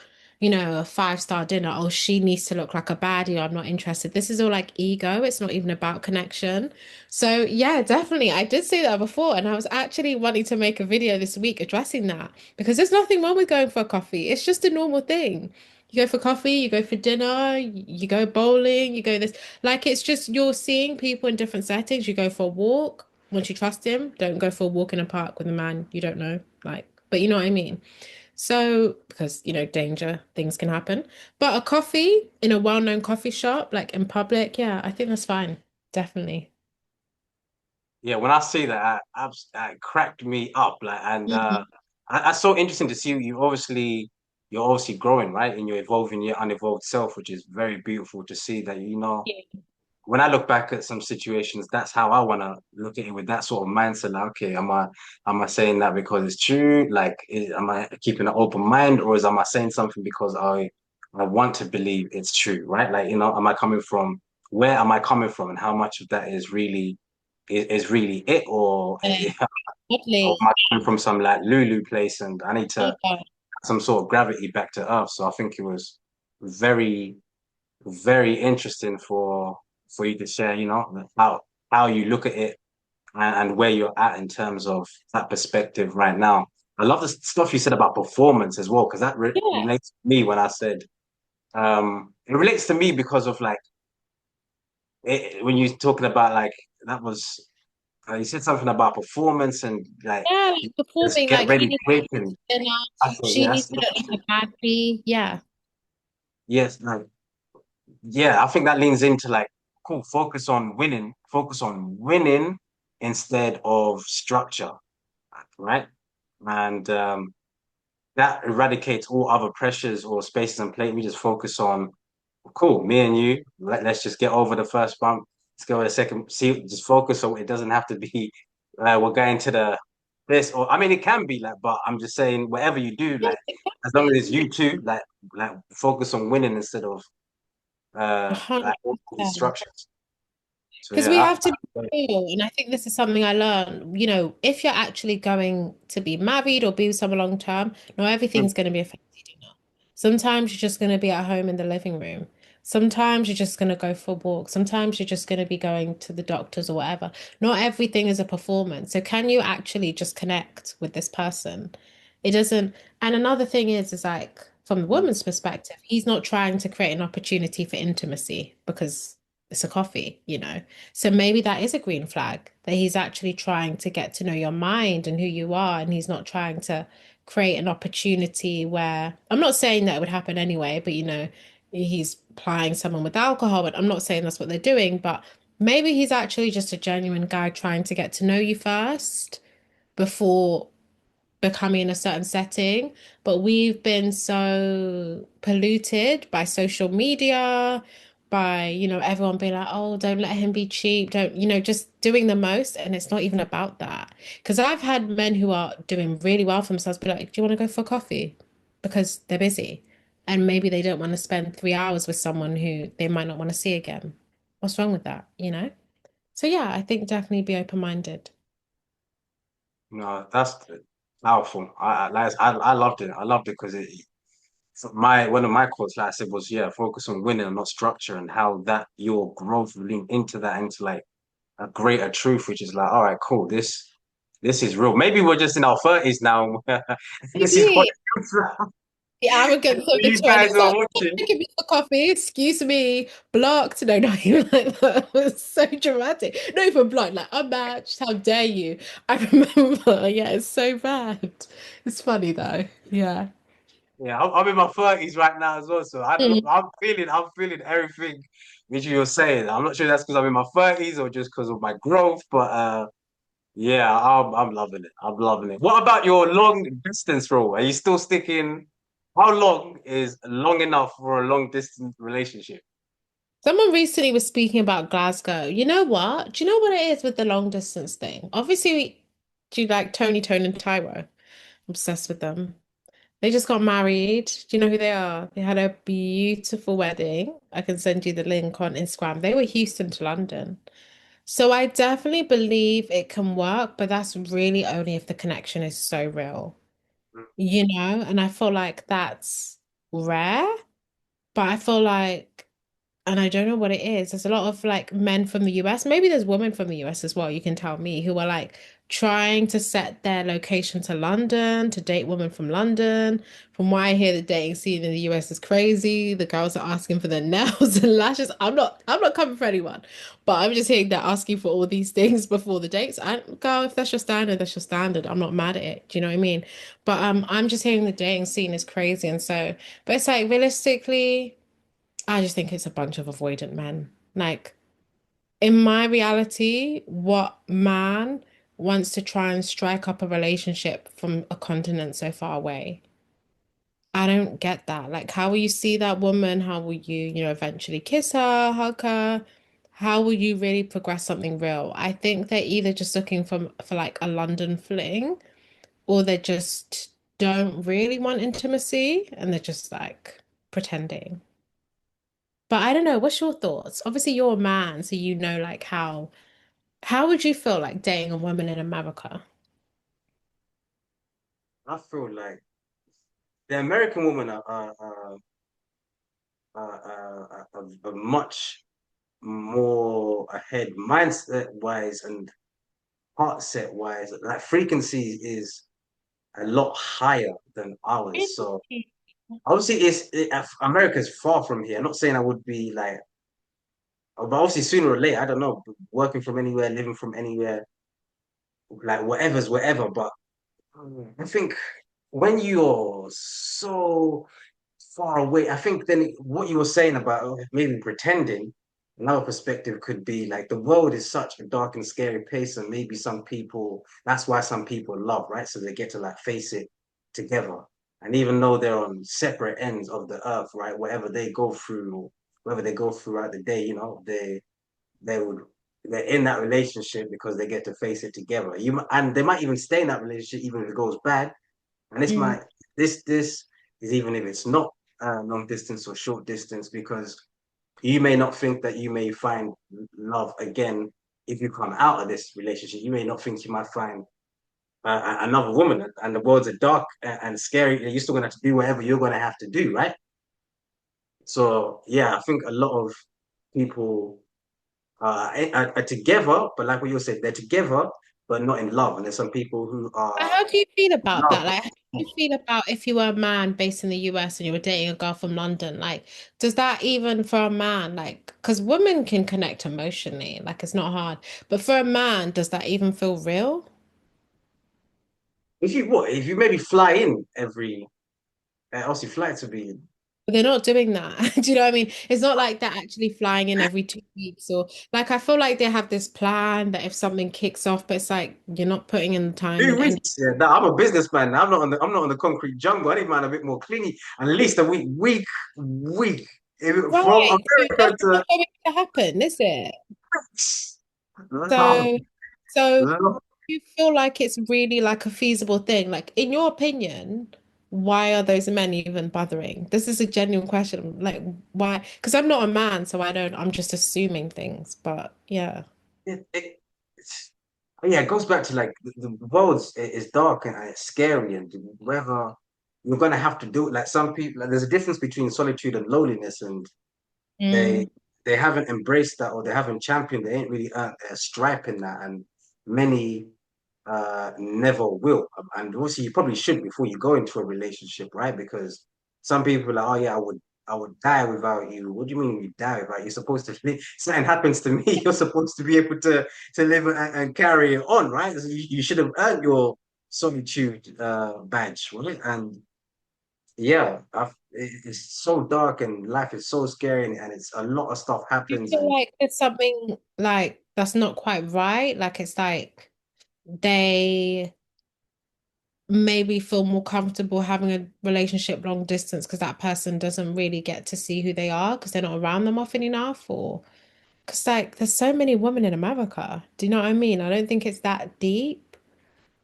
a five-star dinner. Oh, she needs to look like a baddie. I'm not interested. This is all like ego. It's not even about connection. So yeah, definitely. I did say that before, and I was actually wanting to make a video this week addressing that because there's nothing wrong with going for a coffee. It's just a normal thing. You go for coffee, you go for dinner, you go bowling, you go this. Like it's just you're seeing people in different settings. You go for a walk. Once you trust him, don't go for a walk in a park with a man you don't know. Like, but you know what I mean? So, because, danger, things can happen. But a coffee in a well-known coffee shop, like in public, yeah, I think that's fine. Definitely. Yeah, when I see that, that cracked me up. Like, and Mhm. that's so interesting to see. You're obviously growing, right? And you're evolving your unevolved self, which is very beautiful to see. That Yeah. when I look back at some situations, that's how I want to look at it with that sort of mindset. Like, okay, am I saying that because it's true? Like, am I keeping an open mind, or am I saying something because I want to believe it's true, right? Like, am I coming from where am I coming from, and how much of that is really it, or Yeah. or Lovely. am I coming from some like Lulu place, and I need to Yeah. some sort of gravity back to earth. So I think it was very very interesting for you to share, how you look at it and where you're at in terms of that perspective right now. I love the stuff you said about performance as well, because that Yeah. relates to me when I said it relates to me because of like when you're talking about like that was you said something about performance and like Yeah, you like just performing, get like he ready needs quick to and dinner, I think she yeah, needs that's to look interesting. like a baddie. Yeah. Yes, like yeah, I think that leans into like, cool, focus on winning instead of structure, right? And that eradicates all other pressures or spaces and plate. We just focus on, cool, me and you, let's just get over the first bump. Let's go to the second, see, just focus so it doesn't have to be, we're going to the this, or I mean, it can be like, but I'm just saying, whatever you do, Yes, like, as long as it's exactly. you two, like focus on winning instead of like all these 100%. instructions. So Because yeah, we have to be real. And I think this is something I learned. If you're actually going to be married or be with someone long term, not everything's going to be a fancy dinner. Sometimes you're just going to be at home in the living room. Sometimes you're just going to go for a walk. Sometimes you're just going to be going to the doctors or whatever. Not everything is a performance. So can you actually just connect with this person? It doesn't. And another thing is like from the woman's perspective, he's not trying to create an opportunity for intimacy because it's a coffee. So maybe that is a green flag that he's actually trying to get to know your mind and who you are, and he's not trying to create an opportunity where I'm not saying that it would happen anyway, but he's plying someone with alcohol, but I'm not saying that's what they're doing, but maybe he's actually just a genuine guy trying to get to know you first before becoming in a certain setting, but we've been so polluted by social media, by, everyone being like, oh, don't let him be cheap, don't, just doing the most. And it's not even about that. Because I've had men who are doing really well for themselves be like, do you want to go for coffee? Because they're busy. And maybe they don't want to spend 3 hours with someone who they might not want to see again. What's wrong with that? So yeah, I think definitely be open-minded. no, that's powerful. I loved it. I loved it because my one of my quotes, like I said, was yeah, focus on winning and not structure, and how that your growth will link into that into like a greater truth, which is like, all right, cool, this is real. Maybe we're just in our 30s now. This is what Maybe. The arrogance of you the 20s. guys are Like, watching. taking me for coffee, excuse me, blocked. No, not even like that. It was so dramatic. Not even blocked, like unmatched. How dare you? I remember. Yeah, it's so bad. It's funny though. Yeah. Yeah, I'm in my 30s right now as well, so Mm. I'm feeling everything which you're saying. I'm not sure that's because I'm in my 30s or just because of my growth, but yeah, I'm loving it. I'm loving it. What about your long distance role? Are you still sticking? How long is long enough for a long distance relationship? Someone recently was speaking about Glasgow. You know what? Do you know what it is with the long distance thing? Obviously, do you like Tony, Tone, and Tyro? Obsessed with them. They just got married. Do you know who they are? They had a beautiful wedding. I can send you the link on Instagram. They were Houston to London. So I definitely believe it can work, but that's really only if the connection is so real, And I feel like that's rare, but I feel like, and I don't know what it is. There's a lot of like men from the US. Maybe there's women from the US as well. You can tell me who are like trying to set their location to London to date women from London. From what I hear, the dating scene in the US is crazy. The girls are asking for their nails and lashes. I'm not coming for anyone, but I'm just hearing they're asking for all these things before the dates. I girl, if that's your standard, that's your standard. I'm not mad at it. Do you know what I mean? But I'm just hearing the dating scene is crazy, and so, but it's like realistically. I just think it's a bunch of avoidant men. Like, in my reality, what man wants to try and strike up a relationship from a continent so far away? I don't get that. Like, how will you see that woman? How will you eventually kiss her, hug her? How will you really progress something real? I think they're either just looking for like a London fling, or they just don't really want intimacy and they're just like pretending. But I don't know, what's your thoughts? Obviously, you're a man, so you know like how would you feel like dating a woman in America? I feel like the American women are much more ahead mindset wise and heart set wise. Like frequency is a lot higher than ours. So Really? obviously, America's far from here. I'm not saying I would be like, but obviously sooner or later, I don't know, working from anywhere, living from anywhere, like whatever's whatever. But I think when you're so far away. I think then what you were saying about maybe pretending, another perspective could be like the world is such a dark and scary place, and maybe some people, that's why some people love, right? So they get to like face it together. And even though they're on separate ends of the earth, right? Whatever they go throughout the day, they would they're in that relationship because they get to face it together. And they might even stay in that relationship even if it goes bad, and Mm. this is even if it's not long distance or short distance, because you may not think that you may find love again if you come out of this relationship. You may not think you might find another woman, and the world's are dark and scary. You're still gonna have to do whatever you're gonna have to do, right? So yeah, I think a lot of people are together, but like what you said, they're together but not in love. And there's some people who are How do you feel in about love. that? Like, how do you feel about if you were a man based in the US and you were dating a girl from London? Like, does that even for a man, like, because women can connect emotionally, like it's not hard, but for a man, does that even feel real? If you maybe fly in every obviously flights would be. But they're not doing that. Do you know what I mean? It's not like they're actually flying in every 2 weeks or like I feel like they have this plan that if something kicks off, but it's like you're not putting in the time Two and weeks. energy. Yeah, no, I'm a businessman. I'm not on the concrete jungle. I need man a bit more clingy. At least a week. From Right. So America that's not going to happen, is it? to So so love. you feel like it's really like a feasible thing? Like in your opinion, why are those men even bothering? This is a genuine question. Like why? Because I'm not a man, so I don't, I'm just assuming things, but yeah. It, it, it's, yeah, it goes back to like the world is dark and it's scary, and whether you're gonna have to do it. Like some people, like, there's a difference between solitude and loneliness, and they Mm. they haven't embraced that, or they haven't championed. They ain't really earned their stripe in that, and many never will. And obviously, you probably should before you go into a relationship, right? Because some people are like, oh yeah, I would die without you. What do you mean you die without you? You're supposed to live. Something happens to me, you're supposed to be able to live and carry it on, right? So you should have earned your solitude badge, right? And yeah, it's so dark and life is so scary, and it's a lot of stuff You happens, feel and like it's something like that's not quite right. Like it's like they maybe feel more comfortable having a relationship long distance because that person doesn't really get to see who they are because they're not around them often enough, or because like there's so many women in America. Do you know what I mean? I don't think it's that deep.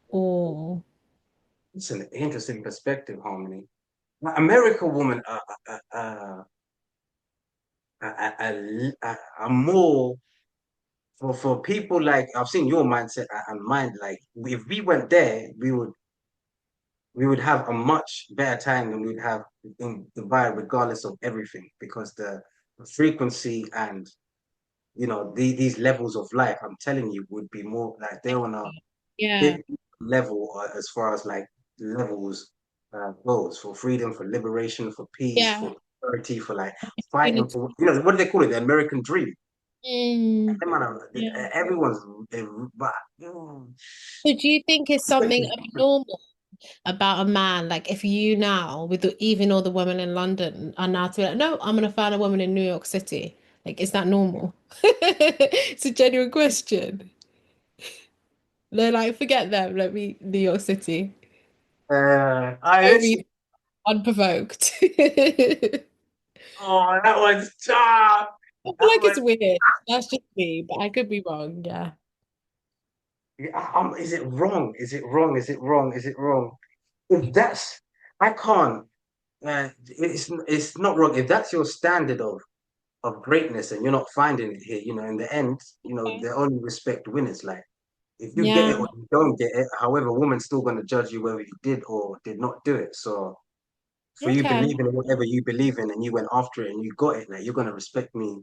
Or it's an interesting perspective, Harmony. American women are more for people like I've seen your mindset and mind. Like if we went there, we would. we would have a much better time than we'd have in Dubai, regardless of everything, because the frequency and these levels of life, I'm telling you, would be more like they're on a Yeah. different level as far as like levels goes for freedom, for liberation, for peace, Yeah. for prosperity, for like fighting Opportunity. for what do they call it? The American dream. Mm, Them yeah. everyone's but So do you think it's something abnormal about a man? Like if you now, with even all the women in London are now to be like, no, I'm gonna find a woman in New York City. Like, is that normal? It's a genuine question. They're like, forget them, let me New York City. I No listen. reason, unprovoked. I Oh, that was tough. feel That like was it's weird. That's just me, but I could be wrong. Yeah. is it wrong? Is it wrong? Is it wrong? Is it wrong? If that's I can't. It's not wrong. If that's your standard of greatness and you're not finding it here, in the end, Okay. they only respect winners. Like if you get it Yeah. or you don't get it, however, a woman's still going to judge you whether you did or did not do it. So for you Okay. believing in whatever you believe in and you went after it and you got it, like you're going to respect me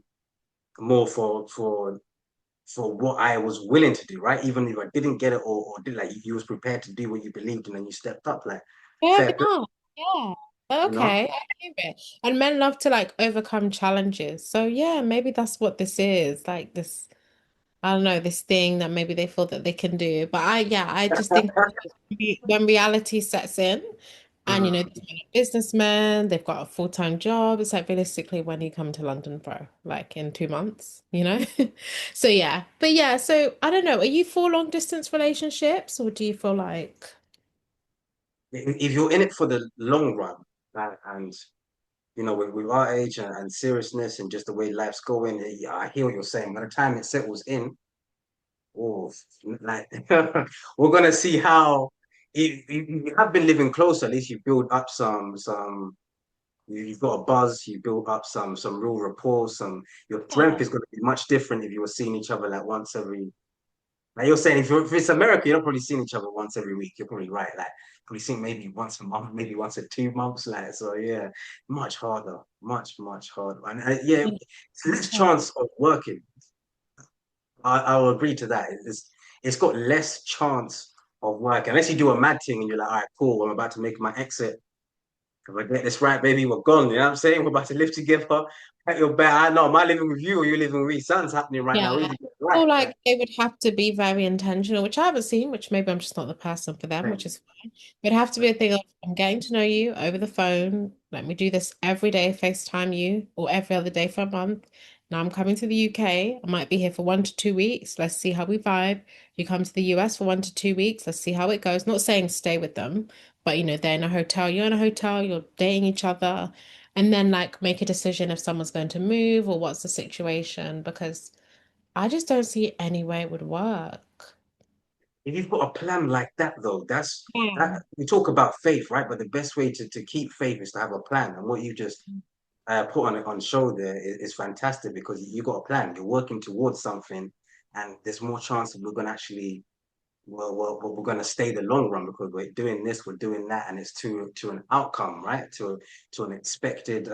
more for what I was willing to do, right? Even if I didn't get it or did, like you was prepared to do what you believed in and you stepped up, like Fair fair play, enough. Yeah. you know? Okay. I believe it. And men love to like overcome challenges. So yeah, maybe that's what this is. Like this, I don't know, this thing that maybe they feel that they can do. But yeah, I just think when reality sets in and Mm. these men are businessmen, they've got a full-time job. It's like realistically when you come to London, bro, like in 2 months. So yeah. But yeah, so I don't know. Are you for long distance relationships or do you feel like If you're in it for the long run, and with our age and seriousness and just the way life's going, yeah, I hear what you're saying. By the time it settles in, oh, like we're gonna see how if you have been living close, at least you build up some you've got a buzz, you build up some real rapport, your strength yeah, is gonna be much different if you were seeing each other like once every like you're saying, if it's America, you're not probably seeing each other once every week. You're probably right. Like probably seeing maybe once a month, maybe once in 2 months. Like so, yeah, much harder, much harder. And yeah, it's less chance of working. I will agree to that. It's got less chance of work unless you do a mad thing and you're like, all right, cool. I'm about to make my exit. If I get this right, baby, we're gone. You know what I'm saying? We're about to live together. At your back. I know. Am I living with you or you living with me? Something's happening right now. We yeah. need to get it I right. feel Like, like they would have to be very intentional, which I haven't seen, which maybe I'm just not the person for them, which same, is fine. But it'd have to be a thing of I'm getting to know you over the phone. Let me do this every day, FaceTime you, or every other day for a month. Now I'm coming to the UK. I might be here for 1 to 2 weeks. Let's see how we vibe. You come to the US for 1 to 2 weeks. Let's see how it goes. Not saying stay with them, but they're in a hotel, you're in a hotel, you're dating each other, and then like make a decision if someone's going to move or what's the situation, because I just don't see any way it would work. if you've got a plan like that, though, Yeah. that we talk about faith, right? But the best way to keep faith is to have a plan. And what you just put on show there is fantastic because you got a plan. You're working towards something, and there's more chance that we're going to actually we're going to stay the long run because we're doing this, we're doing that, and it's to an outcome, right? To an expected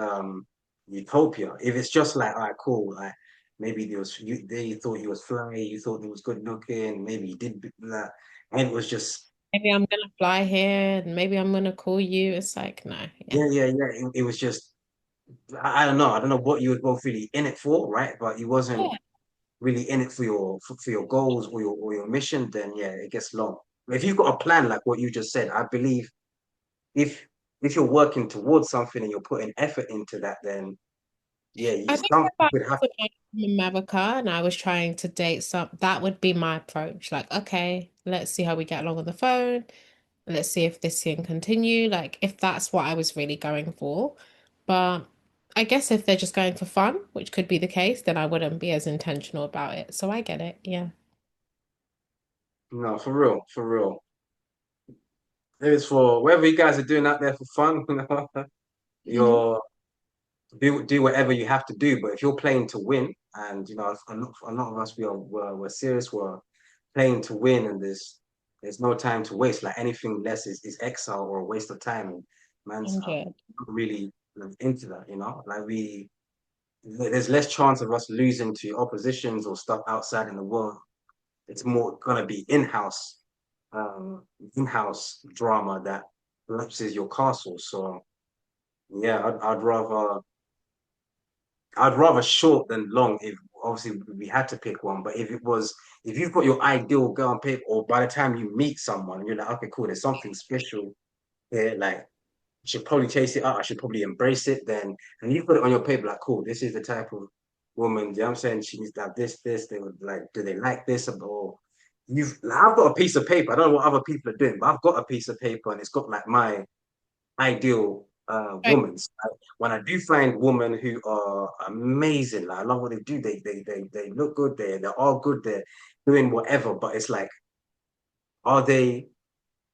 utopia. If it's just like, all right, cool, like maybe they thought he was fly, you thought he was good looking, maybe he did that, and it was just Maybe I'm gonna fly here and maybe I'm gonna call you. It's like, no, yeah. yeah. It was just I don't know. I don't know what you were both really in it for, right? But you wasn't Yeah. really in it for your goals or your mission. Then yeah, it gets long. If you've got a plan like what you just said, I believe if if you're working towards something and you're putting effort into that, then yeah, you I think some if I would have was in America and I was trying to date that would be my approach. Like, okay, let's see how we get along on the phone. Let's see if this can continue. Like, if that's what I was really going for. But I guess if they're just going for fun, which could be the case, then I wouldn't be as intentional about it. So I get it. Yeah. no for real, for real. It is for whatever you guys are doing out there for fun. Hmm. You're do whatever you have to do. But if you're playing to win, and a lot of us we're serious, we're playing to win, and there's no time to waste. Like anything less is exile or a waste of time. And man's 100. not really into that, you know. Like there's less chance of us losing to oppositions or stuff outside in the world. It's more gonna be um, in-house drama that collapses your castle. So yeah, I'd rather short than long if obviously we had to pick one. But if you've got your ideal girl on paper, or by the time you meet someone, you're like, okay, cool, there's something special here, like I should probably chase it out, I should probably embrace it, then and you put it on your paper, like, cool, this is the type of woman, you know what I'm saying? She needs to have this, they would like, do they like this? Or you've like, I've got a piece of paper, I don't know what other people are doing, but I've got a piece of paper and it's got like my ideal Right. women. So when I do find women who are amazing, like I love what they do. They look good. They're all good. They're doing whatever. But it's like, are they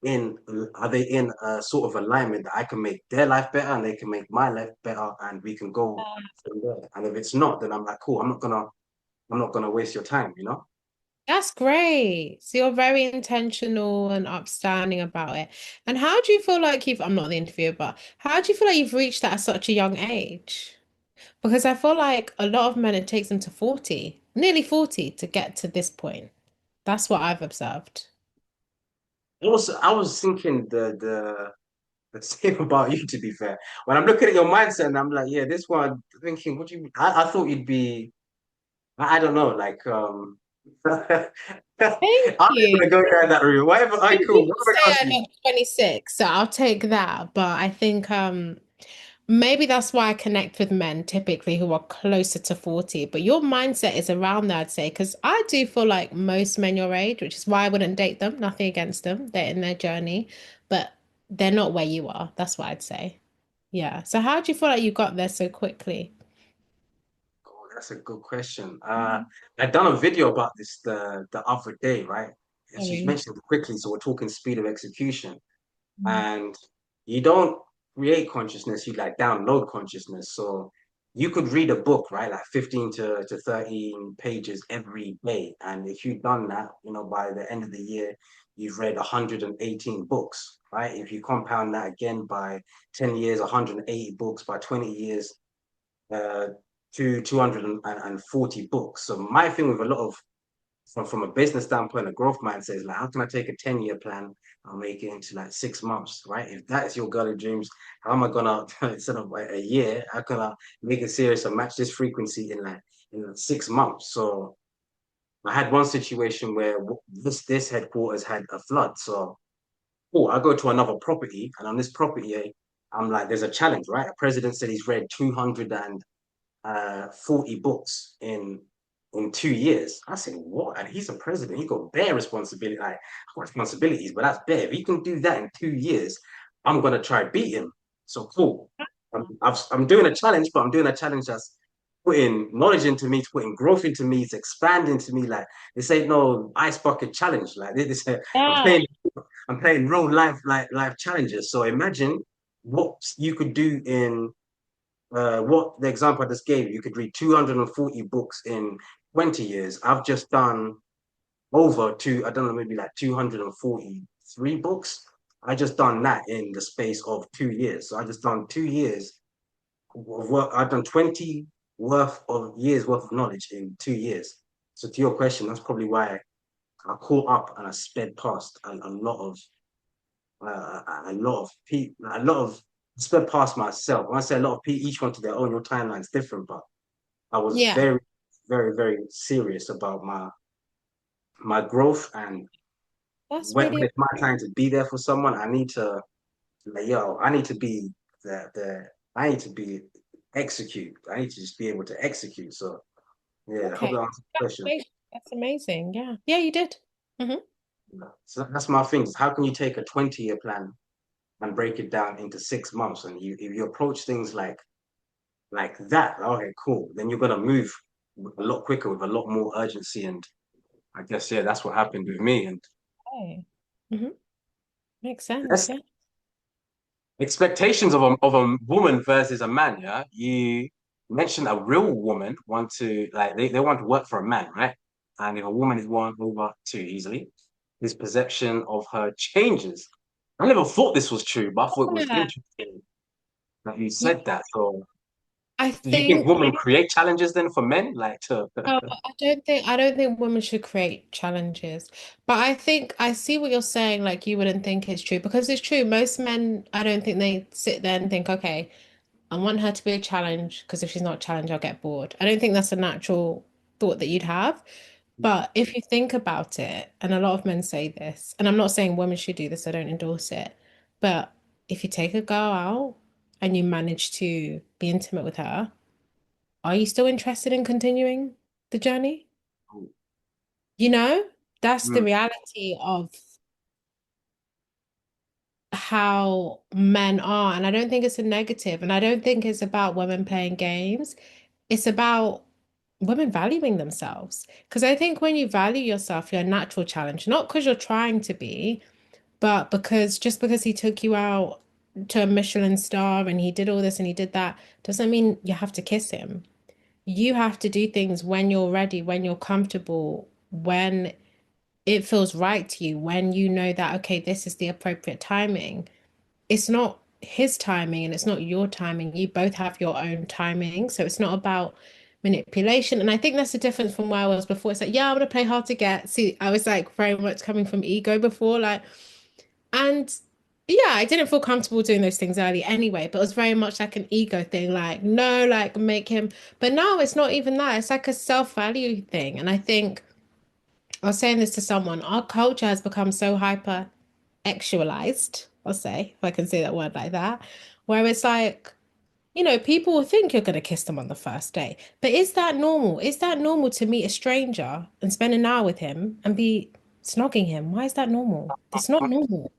in are they in a sort of alignment that I can make their life better and they can make my life better and we can go from there. And if it's not, then I'm like, cool. I'm not gonna waste your time. You know. That's great. So you're very intentional and upstanding about it. And how do you feel like I'm not the interviewer, but how do you feel like you've reached that at such a young age? Because I feel like a lot of men, it takes them to 40, nearly 40 to get to this point. That's what I've observed. I was thinking the same about you, to be fair. When I'm looking at your mindset and I'm like, yeah, this one, thinking, what do you, I thought you'd be, I don't know, like, I'm not Thank gonna you. go down that route. Whatever, I Some cool. people What am say I I asking? look 26, so I'll take that. But I think maybe that's why I connect with men typically who are closer to 40. But your mindset is around there, I'd say, because I do feel like most men your age, which is why I wouldn't date them, nothing against them. They're in their journey, but they're not where you are. That's what I'd say. Yeah. So how do you feel like you got there so quickly? Oh, that's a good question. I done a video about this the other day, right? And she's Sorry. mentioned it quickly, so we're talking speed of execution. Mm. And you don't create consciousness, you like download consciousness. So you could read a book, right, like 15 to 13 pages every day. And if you've done that, you know, by the end of the year, you've read 118 books, right? If you compound that again by 10 years, 180 books, by 20 years, uh, to 240 books. So my thing with a lot of from a business standpoint, a growth mindset is like, how can I take a 10-year plan and make it into like 6 months, right? If that is your girly dreams, how am I gonna instead of a year, how can I make it serious and match this frequency in 6 months? So I had one situation where this headquarters had a flood. So oh, I go to another property, and on this property, I'm like, there's a challenge, right? A president said he's read 40 books in 2 years. I said, what? And he's a president. He got bare responsibility, like responsibilities, but that's bare. If he can do that in 2 years, I'm gonna try beat him. So cool. I'm doing a challenge, but I'm doing a challenge that's putting knowledge into me, it's putting growth into me, it's expanding to me. Like this ain't no ice bucket challenge. Like this, I'm Yeah. playing, I'm playing real life challenges. So imagine what you could do in what the example I just gave you, could read 240 books in 20 years. I've just done I don't know, maybe like 243 books. I just done that in the space of 2 years. So I just done 2 years of work. I've done 20 worth of years worth of knowledge in 2 years. So to your question, that's probably why I caught up and I sped past a lot of sped past myself. When I say a lot of people, each one to their own, your timeline's different, but I was Yeah. very serious about my growth. And That's when really it's my time to be there for someone, I need to like, yo, I need to be I need to be execute. I need to just be able to execute. So yeah, I hope okay. that answers the question. That's amazing. Yeah. Yeah, you did. Hmm. So that's my thing. How can you take a 20-year plan and break it down into 6 months? And if you approach things like that, okay, cool. Then you're gonna move a lot quicker with a lot more urgency. And I guess yeah, that's what happened with me. And Okay. Hmm. Makes sense. that's Yeah. expectations of a woman versus a man. Yeah, you mentioned a real woman they want to work for a man, right? And if a woman is one over too easily, his perception of her changes. I never thought this was true, but I thought it was Yeah. interesting that you Yeah, said that. So, I do you think think women create challenges then for men? Like to I don't think women should create challenges. But I think I see what you're saying, like you wouldn't think it's true because it's true. Most men, I don't think they sit there and think, okay, I want her to be a challenge because if she's not challenged, I'll get bored. I don't think that's a natural thought that you'd have. But if you think about it, and a lot of men say this, and I'm not saying women should do this, I don't endorse it. But if you take a girl out and you manage to be intimate with her, are you still interested in continuing the journey? You know, that's the Mm. reality of how men are. And I don't think it's a negative. And I don't think it's about women playing games. It's about women valuing themselves. Because I think when you value yourself, you're a natural challenge, not because you're trying to be, but because just because he took you out to a Michelin star and he did all this and he did that, doesn't mean you have to kiss him. You have to do things when you're ready, when you're comfortable, when it feels right to you, when you know that, okay, this is the appropriate timing. It's not his timing and it's not your timing. You both have your own timing. So it's not about manipulation. And I think that's the difference from where I was before. It's like, yeah, I'm gonna play hard to get. See, I was like very much coming from ego before, like, and yeah, I didn't feel comfortable doing those things early anyway, but it was very much like an ego thing, like, no, like make him. But now it's not even that. It's like a self-value thing. And I think I was saying this to someone, our culture has become so hyper actualized, I'll say, if I can say that word like that, where it's like, people will think you're going to kiss them on the first day. But is that normal? Is that normal to meet a stranger and spend an hour with him and be snogging him? Why is that normal? It's not normal.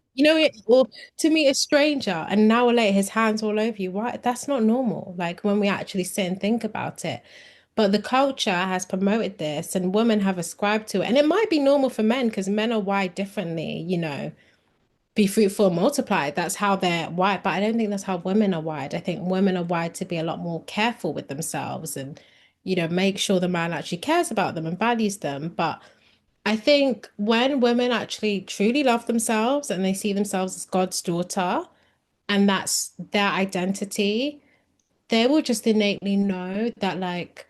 Or to meet a stranger and an hour later his hands all over you. Why? That's not normal. Like when we actually sit and think about it. But the culture has promoted this and women have ascribed to it. And it might be normal for men because men are wired differently, be fruitful and multiply. That's how they're wired. But I don't think that's how women are wired. I think women are wired to be a lot more careful with themselves and, make sure the man actually cares about them and values them. But I think when women actually truly love themselves and they see themselves as God's daughter and that's their identity, they will just innately know that, like,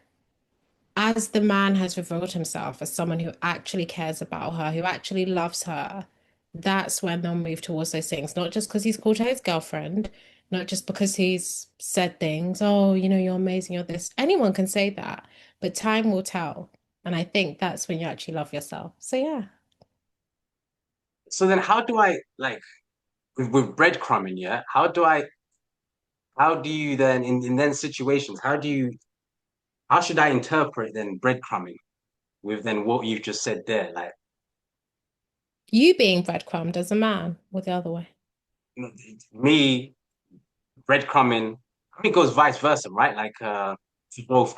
as the man has revealed himself as someone who actually cares about her, who actually loves her, that's when they'll move towards those things. Not just because he's called her his girlfriend, not just because he's said things, oh, you're amazing, you're this. Anyone can say that, but time will tell. And I think that's when you actually love yourself. So yeah. So then how do I like with breadcrumbing, yeah? How do you then in then situations, how should I interpret then breadcrumbing with then what you've just said there? Like You being breadcrumbed as a man or the other way. me breadcrumbing, I mean it goes vice versa, right? Like for both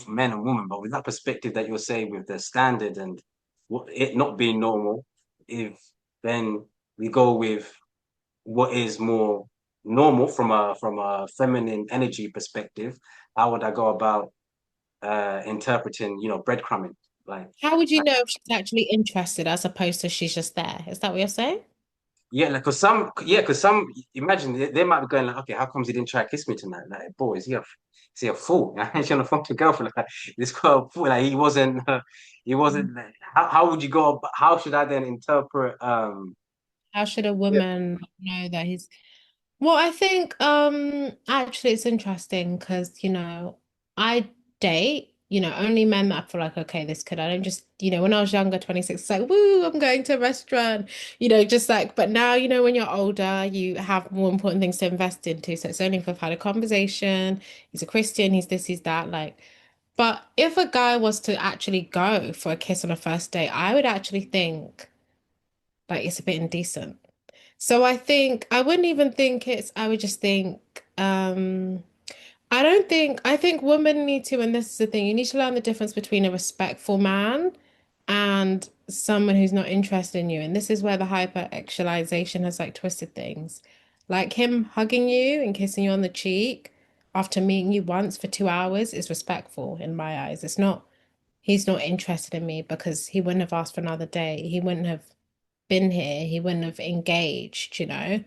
men and women, but with that perspective that you're saying with the standard and what it not being normal, if then we go with what is more normal from a feminine energy perspective, how would I go about interpreting, breadcrumbing? Like, How would you like know if she's actually interested as opposed to she's just there? Is that what you're saying? yeah, like cause some imagine they might be going like, okay, how comes he didn't try to kiss me tonight? Like, boy, is he a fool? He's on the phone to girlfriend. Like, this girl, fool. Like, he wasn't. Like, how would you go? How should I then interpret? How should a Yeah. woman know that he's Well, I think actually it's interesting because, I date, only men that I feel like, okay, this could I don't just, when I was younger, 26, it's like, woo, I'm going to a restaurant, just like, but now, when you're older, you have more important things to invest into. So it's only if I've had a conversation, he's a Christian, he's this, he's that, like, but if a guy was to actually go for a kiss on a first date, I would actually think like it's a bit indecent. So I think I wouldn't even think I would just think, I think women need to, and this is the thing, you need to learn the difference between a respectful man and someone who's not interested in you. And this is where the hyper-actualization has like twisted things. Like him hugging you and kissing you on the cheek after meeting you once for 2 hours is respectful in my eyes. It's not. he's not interested in me because he wouldn't have asked for another date. He wouldn't have been here. He wouldn't have engaged, you know?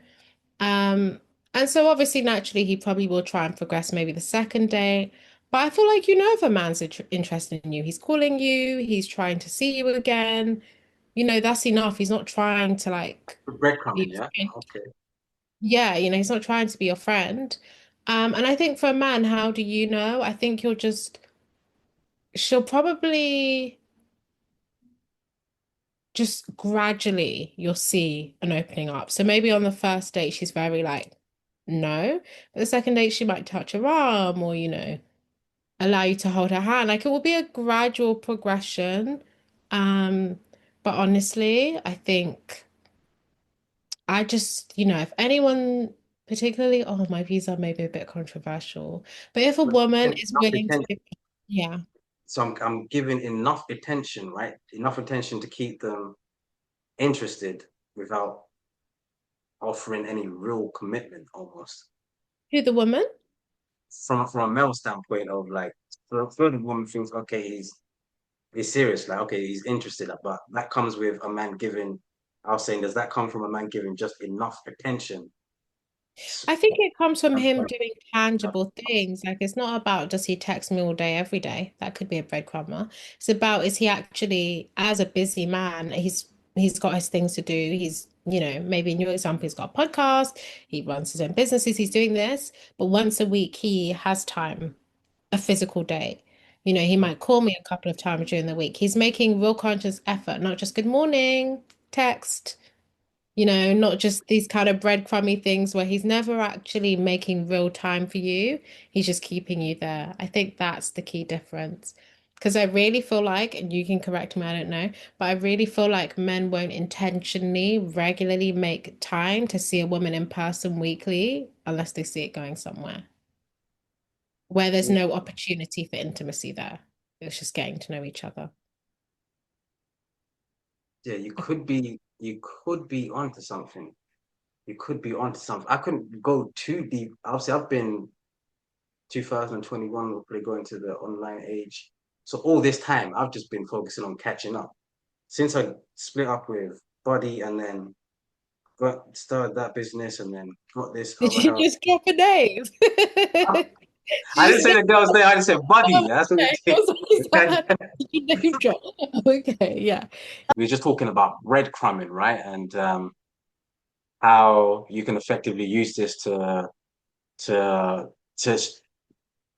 Um, and so obviously, naturally, he probably will try and progress maybe the second date. But I feel like you know if a man's interested in you, he's calling you, he's trying to see you again. You know, that's enough. He's not trying to like Breadcrumbing, be yeah. Okay. yeah, you know, he's not trying to be your friend. And I think for a man, how do you know? I think she'll probably just gradually you'll see an opening up. So maybe on the first date, she's very like, no. But the second date, she might touch her arm or, you know, allow you to hold her hand. Like it will be a gradual progression. Um, but honestly, I think I just, you know, if anyone particularly, oh, my views are maybe a bit controversial, but if a But woman is enough willing attention. to, yeah. So I'm giving enough attention, right? Enough attention to keep them interested without offering any real commitment almost. Who, the woman? From a male standpoint of like for the woman thinks, okay, he's serious, like okay, he's interested, but that comes with a man giving I was saying, does that come from a man giving just enough attention? I think it comes from And him doing tangible things. Like it's not about does he text me all day, every day? That could be a breadcrumber. It's about is he actually, as a busy man, he's got his things to do. He's, you know, maybe in your example, he's got a podcast, he runs his own businesses, he's doing this, but once a week he has time, a physical date. You know, he might call me a couple of times during the week. He's making real conscious effort, not just good morning, text. You know, not just these kind of breadcrumby things where he's never actually making real time for you. He's just keeping you there. I think that's the key difference. Because I really feel like, and you can correct me, I don't know, but I really feel like men won't intentionally, regularly make time to see a woman in person weekly unless they see it going somewhere where there's no opportunity for intimacy there. It's just getting to know each other. yeah, you could be onto something. You could be onto something. I couldn't go too deep. Obviously, I've been 2021, we're probably going to the online age. So all this time, I've just been focusing on catching up. Since I split up with Buddy and then got started that business and then got this Did other you house. just drop a name? I Did you didn't say say the girl's name, I just said Buddy. oh, That's what okay. I it was like, is. "Sad." You name drop. Okay, yeah. We were just talking about breadcrumbing, right? And how you can effectively use this to to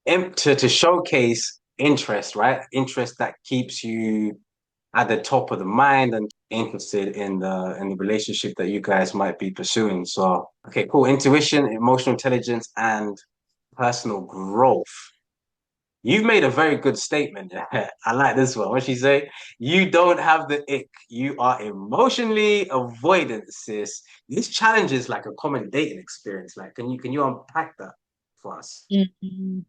to showcase interest, right? Interest that keeps you at the top of the mind and interested in the relationship that you guys might be pursuing. So, okay, cool. Intuition, emotional intelligence, and personal growth. You've made a very good statement. I like this one. What she say? You don't have the ick. You are emotionally avoidant, sis. This challenge is like a common dating experience. Like, can you unpack that for us? Mhm.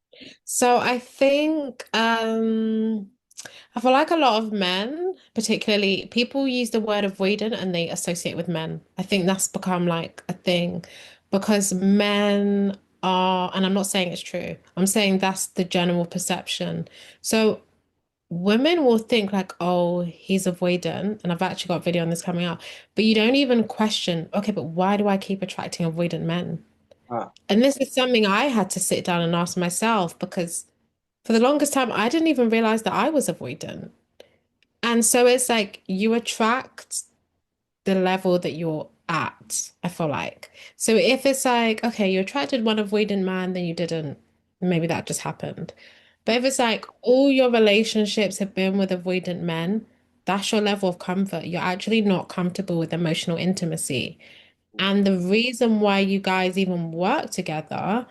So I think I feel like a lot of men, particularly people use the word avoidant and they associate with men. I think that's become like a thing because men are, and I'm not saying it's true, I'm saying that's the general perception. So women will think like, oh, he's avoidant, and I've actually got a video on this coming out, but you don't even question, okay, but why do I keep attracting avoidant men? Ah, And this is something I had to sit down and ask myself because for the longest time, I didn't even realize that I was avoidant. And so it's like you attract the level that you're at, I feel like. So if it's like, okay, you attracted one avoidant man, then you didn't, maybe that just happened. But if it's like all your relationships have been with avoidant men, that's your level of comfort. You're actually not comfortable with emotional intimacy. And the reason why you guys even work together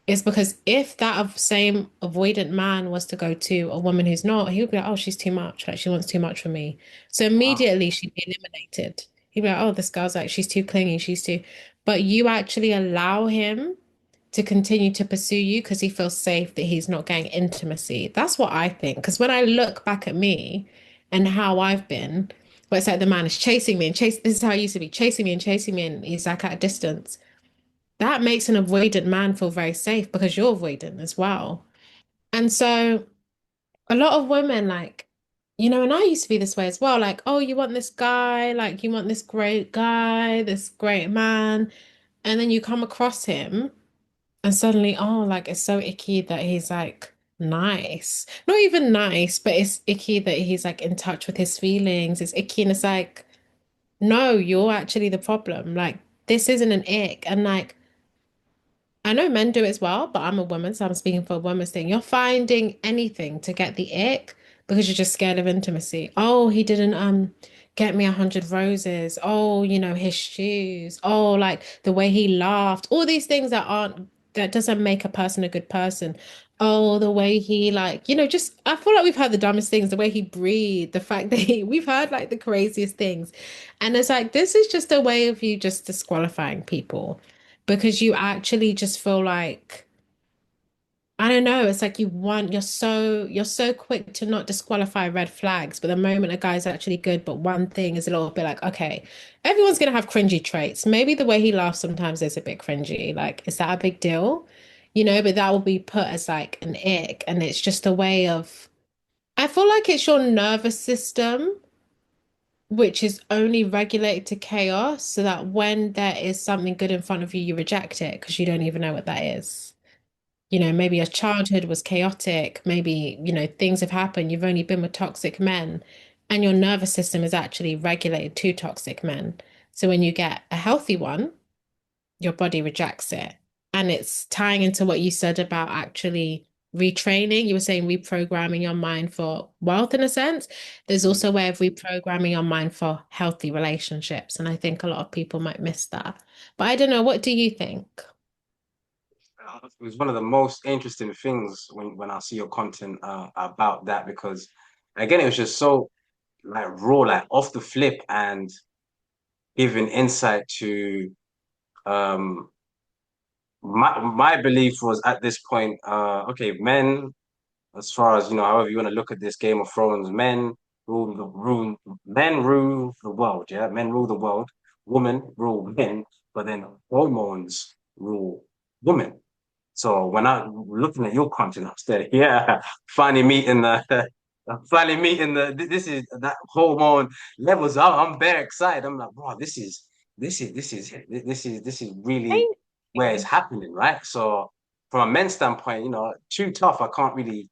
is because if that same avoidant man was to go to a woman who's not, he would be like, oh, she's too much. Like she wants too much from me. So wow. immediately she'd be eliminated. He'd be like, oh, this girl's like, she's too clingy. She's too. But you actually allow him to continue to pursue you because he feels safe that he's not getting intimacy. That's what I think. Because when I look back at me and how I've been, where it's like the man is chasing me and this is how I used to be, chasing me, and he's like at a distance. That makes an avoidant man feel very safe because you're avoidant as well. And so a lot of women like and I used to be this way as well. Like, oh, you want this guy, like you want this great guy, this great man, and then you come across him and suddenly, oh, like it's so icky that he's like nice. Not even nice, but it's icky that he's like in touch with his feelings. It's icky and it's like, no, you're actually the problem. Like, this isn't an ick. And like, I know men do it as well, but I'm a woman, so I'm speaking for a woman's thing. You're finding anything to get the ick because you're just scared of intimacy. Oh, he didn't get me 100 roses. Oh, his shoes. Oh, like the way he laughed. All these things that doesn't make a person a good person. Oh, the way he like, just I feel like we've heard the dumbest things, the way he breathed, the fact that we've heard like the craziest things. And it's like this is just a way of you just disqualifying people because you actually just feel like I don't know, it's like you're so quick to not disqualify red flags, but the moment a guy's actually good, but one thing is a little bit like, okay, everyone's gonna have cringy traits. Maybe the way he laughs sometimes is a bit cringy. Like, is that a big deal? But that will be put as like an ick, and it's just a way of I feel like it's your nervous system which is only regulated to chaos, so that when there is something good in front of you, you reject it because you don't even know what that is. Maybe your childhood was chaotic, maybe, things have happened, you've only been with toxic men, and your nervous system is actually regulated to toxic men. So when you get a healthy one, your body rejects it. And it's tying into what you said about actually retraining. You were saying reprogramming your mind for wealth in a sense. There's also a way of reprogramming your mind for healthy relationships. And I think a lot of people might miss that. But I don't know, what do you think? It was one of the most interesting things when I see your content about that because again it was just so like raw, like off the flip and giving insight to um my belief was at this point okay, men, as far as however you want to look at this Game of Thrones, men rule the world, yeah, men rule the world, women rule men, but then hormones rule women. So when I'm looking at your content upstairs, yeah, finally meeting this is that hormone levels. I'm very excited. I'm like, wow, this is really Thank where it's you. happening, right? So from a men's standpoint, too tough. I can't really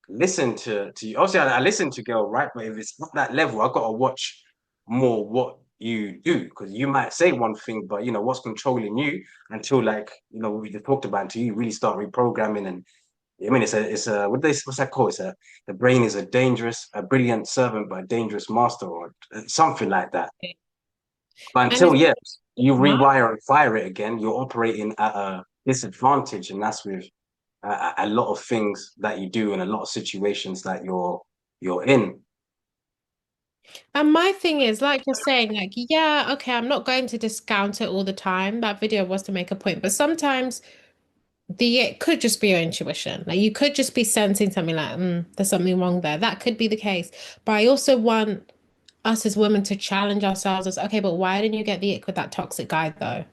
listen to you. Obviously, I listen to girl, right? But if it's not that level, I gotta watch more what you do because you might say one thing, but what's controlling you until like we just talked about until you really start reprogramming and I mean it's a what's that called? The brain is a brilliant servant but a dangerous master or something like that. But And until it's yeah, you smart. rewire and fire it again, you're operating at a disadvantage, and that's with a lot of things that you do and a lot of situations that you're in. And my thing is, like you're saying, like, yeah, okay, I'm not going to discount it all the time. That video was to make a point, but sometimes it could just be your intuition. Like you could just be sensing something like, there's something wrong there. That could be the case. But I also want us as women to challenge ourselves as, okay, but why didn't you get the ick with that toxic guy though?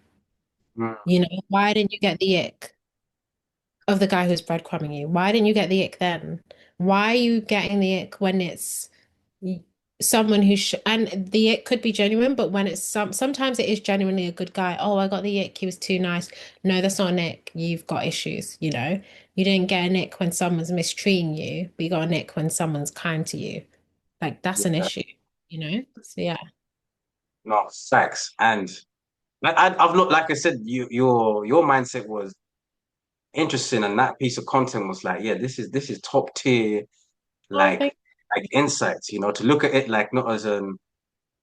Mm, Why didn't you get the ick of the guy who's breadcrumbing you? Why didn't you get the ick then? Why are you getting the ick when it's y- someone who sh and the ick could be genuine, but when it's sometimes it is genuinely a good guy. Oh, I got the ick, he was too nice. No, that's not an ick. You've got issues. You didn't get an ick when someone's mistreating you, but you got an ick when someone's kind to you. Like that's an yeah, issue. So yeah. no, facts. And I've not, like I said, your mindset was interesting, and that piece of content was like, yeah, this is top tier, Oh, like insights. To look at it like not as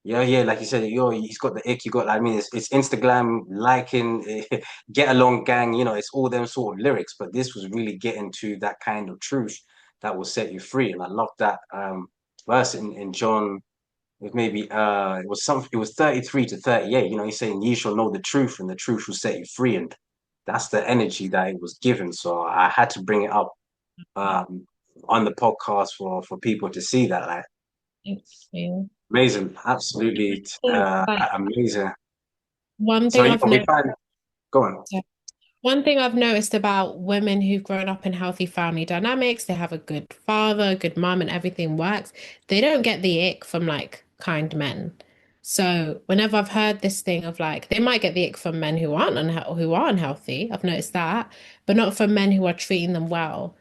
yeah, yeah, like you said, he's got the ick. You got, I mean, it's Instagram liking, get along gang. It's all them sort of lyrics, but this was really getting to that kind of truth that will set you free. And I love that verse in John. It was 33 to 38. He's saying, "Ye shall know the truth, and the truth will set you free." And that's the energy that it was given. So I had to bring it up um, on the podcast for people to see that. Like, thank you. amazing, absolutely Like amazing. one So thing yeah, I've we noticed. find go on. One thing I've noticed about women who've grown up in healthy family dynamics, they have a good father, a good mum, and everything works. They don't get the ick from like kind men. So whenever I've heard this thing of like, they might get the ick from men who are unhealthy. I've noticed that, but not from men who are treating them well.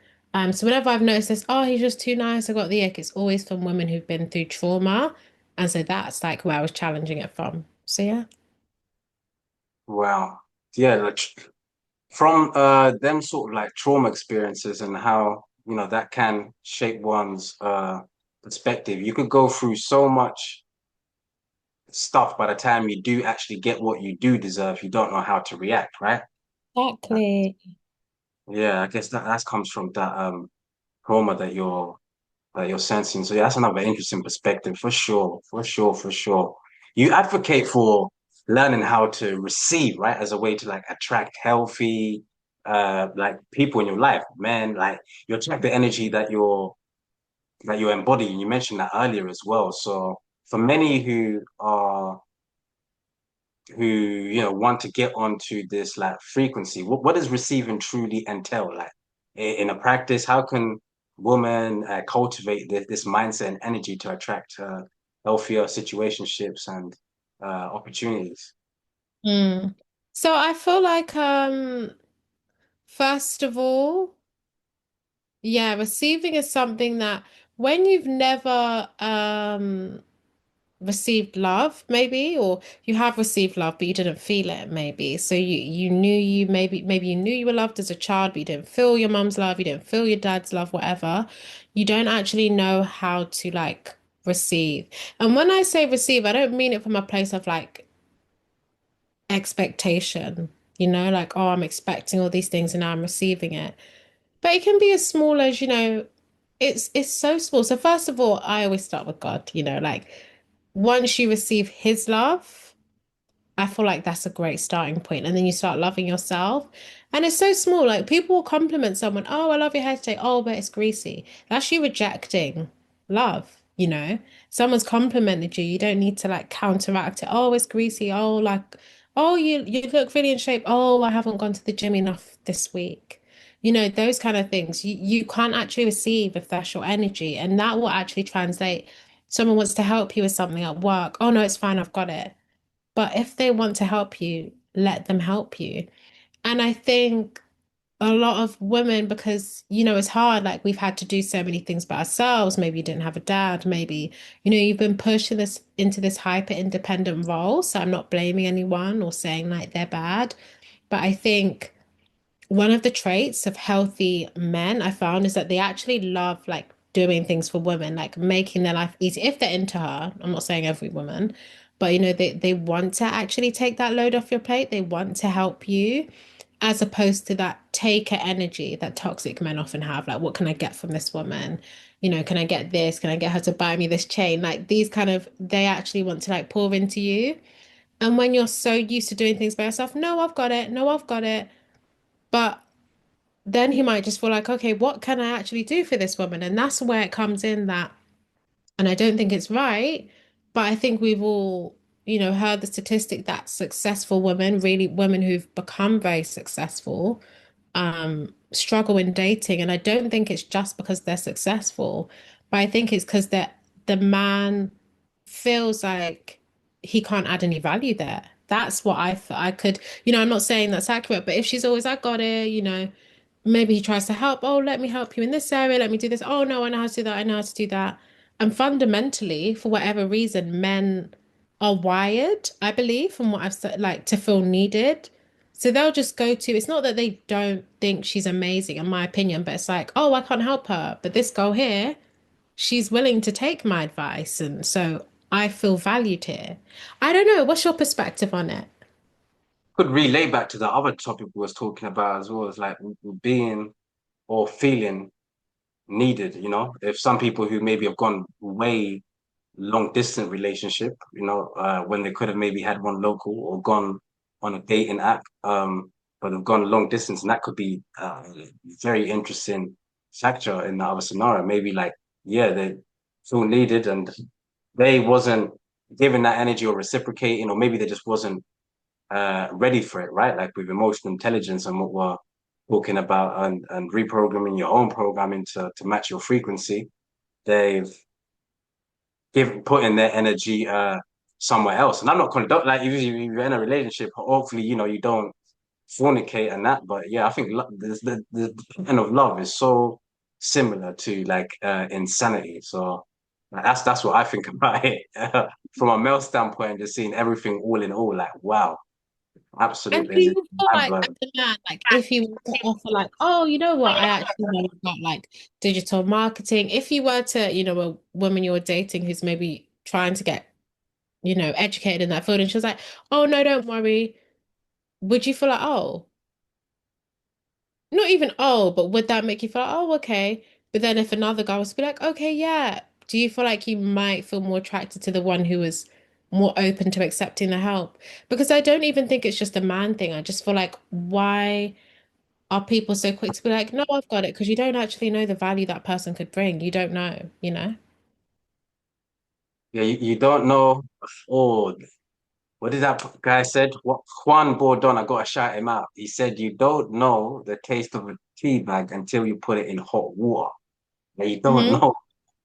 So whenever I've noticed this, oh, he's just too nice, I got the ick. It's always from women who've been through trauma, and so that's like where I was challenging it from. So yeah. Wow. Yeah, from them sort of like trauma experiences and how, that can shape one's perspective. You could go through so much stuff by the time you do actually get what you do deserve, you don't know how to react, right? Exactly. Yeah, I guess that comes from that trauma that you're sensing. So yeah, that's another interesting perspective for sure, for sure, for sure. You advocate for learning how to receive, right, as a way to like attract healthy like people in your life, man. Like you attract the energy that you're embodying. You mentioned that earlier as well. So for many who want to get onto this like frequency, what does receiving truly entail? Like in a practice, how can women cultivate this mindset and energy to attract healthier situationships and opportunities? Mm. So I feel like first of all, yeah, receiving is something that when you've never received love, maybe, or you have received love but you didn't feel it, maybe. So you knew you maybe you knew you were loved as a child, but you didn't feel your mum's love, you didn't feel your dad's love, whatever. You don't actually know how to like receive. And when I say receive, I don't mean it from a place of like expectation, like, oh, I'm expecting all these things and now I'm receiving it. But it can be as small as, it's so small. So first of all, I always start with God, like once you receive his love, I feel like that's a great starting point. And then you start loving yourself. And it's so small. Like people will compliment someone, oh, I love your hair today. Oh, but it's greasy. That's you rejecting love. Someone's complimented you. You don't need to like counteract it. Oh, it's greasy. Oh, like, oh, you look really in shape. Oh, I haven't gone to the gym enough this week. Those kind of things. You can't actually receive if that's your energy. And that will actually translate. Someone wants to help you with something at work. Oh, no, it's fine. I've got it. But if they want to help you, let them help you. And I think a lot of women, because, it's hard, like we've had to do so many things by ourselves. Maybe you didn't have a dad. Maybe, you've been pushed into this hyper independent role. So I'm not blaming anyone or saying like they're bad. But I think one of the traits of healthy men I found is that they actually love like doing things for women, like making their life easy if they're into her. I'm not saying every woman, but they want to actually take that load off your plate. They want to help you, as opposed to that taker energy that toxic men often have. Like, what can I get from this woman? Can I get this? Can I get her to buy me this chain? Like these kind of, they actually want to like pour into you. And when you're so used to doing things by yourself, no, I've got it. No, I've got it. But then he might just feel like, okay, what can I actually do for this woman? And that's where it comes in that, and I don't think it's right, but I think we've all, heard the statistic that successful women, really women who've become very successful, struggle in dating. And I don't think it's just because they're successful, but I think it's because the man feels like he can't add any value there. That's what I could, I'm not saying that's accurate, but if she's always, I got it, maybe he tries to help. Oh, let me help you in this area. Let me do this. Oh, no, I know how to do that. I know how to do that. And fundamentally, for whatever reason, men are wired, I believe, from what I've said, like to feel needed. So they'll just go to, it's not that they don't think she's amazing, in my opinion, but it's like, oh, I can't help her. But this girl here, she's willing to take my advice. And so I feel valued here. I don't know. What's your perspective on it? Could relay back to the other topic we was talking about as well as like being or feeling needed, if some people who maybe have gone way long distance relationship, when they could have maybe had one local or gone on a dating app, but they've gone long distance, and that could be a very interesting factor in the other scenario. Maybe like, yeah, they feel needed and they wasn't giving that energy or reciprocating, or maybe they just wasn't ready for it, right? Like with emotional intelligence and what we're talking about and reprogramming your own programming to match your frequency, they've put in their energy somewhere else. And I'm not condone like if you're in a relationship, hopefully, you don't fornicate and that. But yeah, I think the end of love is so similar to like insanity. So like, that's what I think about it from a male standpoint, just seeing everything all in all, like wow, And do absolutely you feel mind like as blowing. a man, like if you were to offer like, oh, you know what, I actually know about like digital marketing. If you were to, a woman you're dating who's maybe trying to get, educated in that field, and she was like, oh no, don't worry. Would you feel like, oh, not even oh, but would that make you feel like, oh, okay. But then if another guy was to be like, okay, yeah, do you feel like you might feel more attracted to the one who is more open to accepting the help? Because I don't even think it's just a man thing. I just feel like why are people so quick to be like, no, I've got it, because you don't actually know the value that person could bring. You don't know, you know? Yeah, you don't know. Oh, what did that guy said? What Juan Bordon? I gotta shout him out. He said, "You don't know the taste of a tea bag until you put it in hot water. And you don't Hmm. know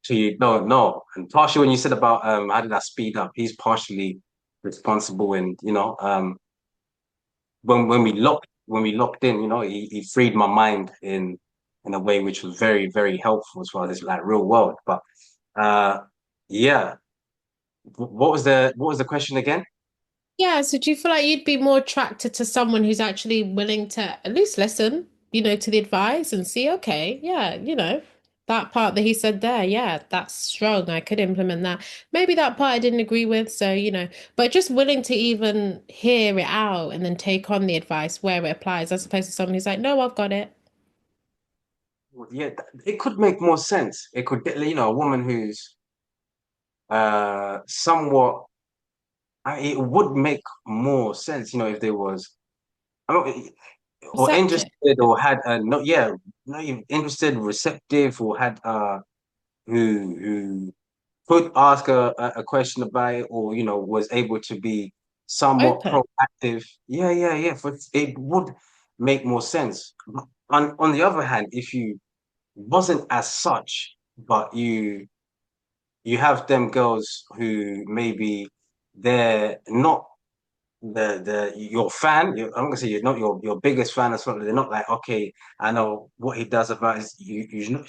till you don't know." And partially when you said about how did I speed up? He's partially responsible in when we locked in, he freed my mind in a way which was very very helpful as far as like real world. But uh, yeah, what was the question again? Yeah, so do you feel like you'd be more attracted to someone who's actually willing to at least listen, to the advice and see, okay, yeah, that part that he said there, yeah, that's strong. I could implement that. Maybe that part I didn't agree with, so, but just willing to even hear it out and then take on the advice where it applies, as opposed to someone who's like, no, I've got it. Yeah, it could make more sense. It could get, a woman who's somewhat. It would make more sense, if there was, I don't, or Receptive. interested, or had not, yeah, not even interested, receptive, or had who could ask a question about it, or was able to be somewhat Open. proactive. Yeah, yeah, yeah. For it would make more sense. On the other hand, if you wasn't as such, but you have them girls who maybe they're not the your fan. I'm gonna say you're not your biggest fan or something. They're not like, okay, I know what he does about is you know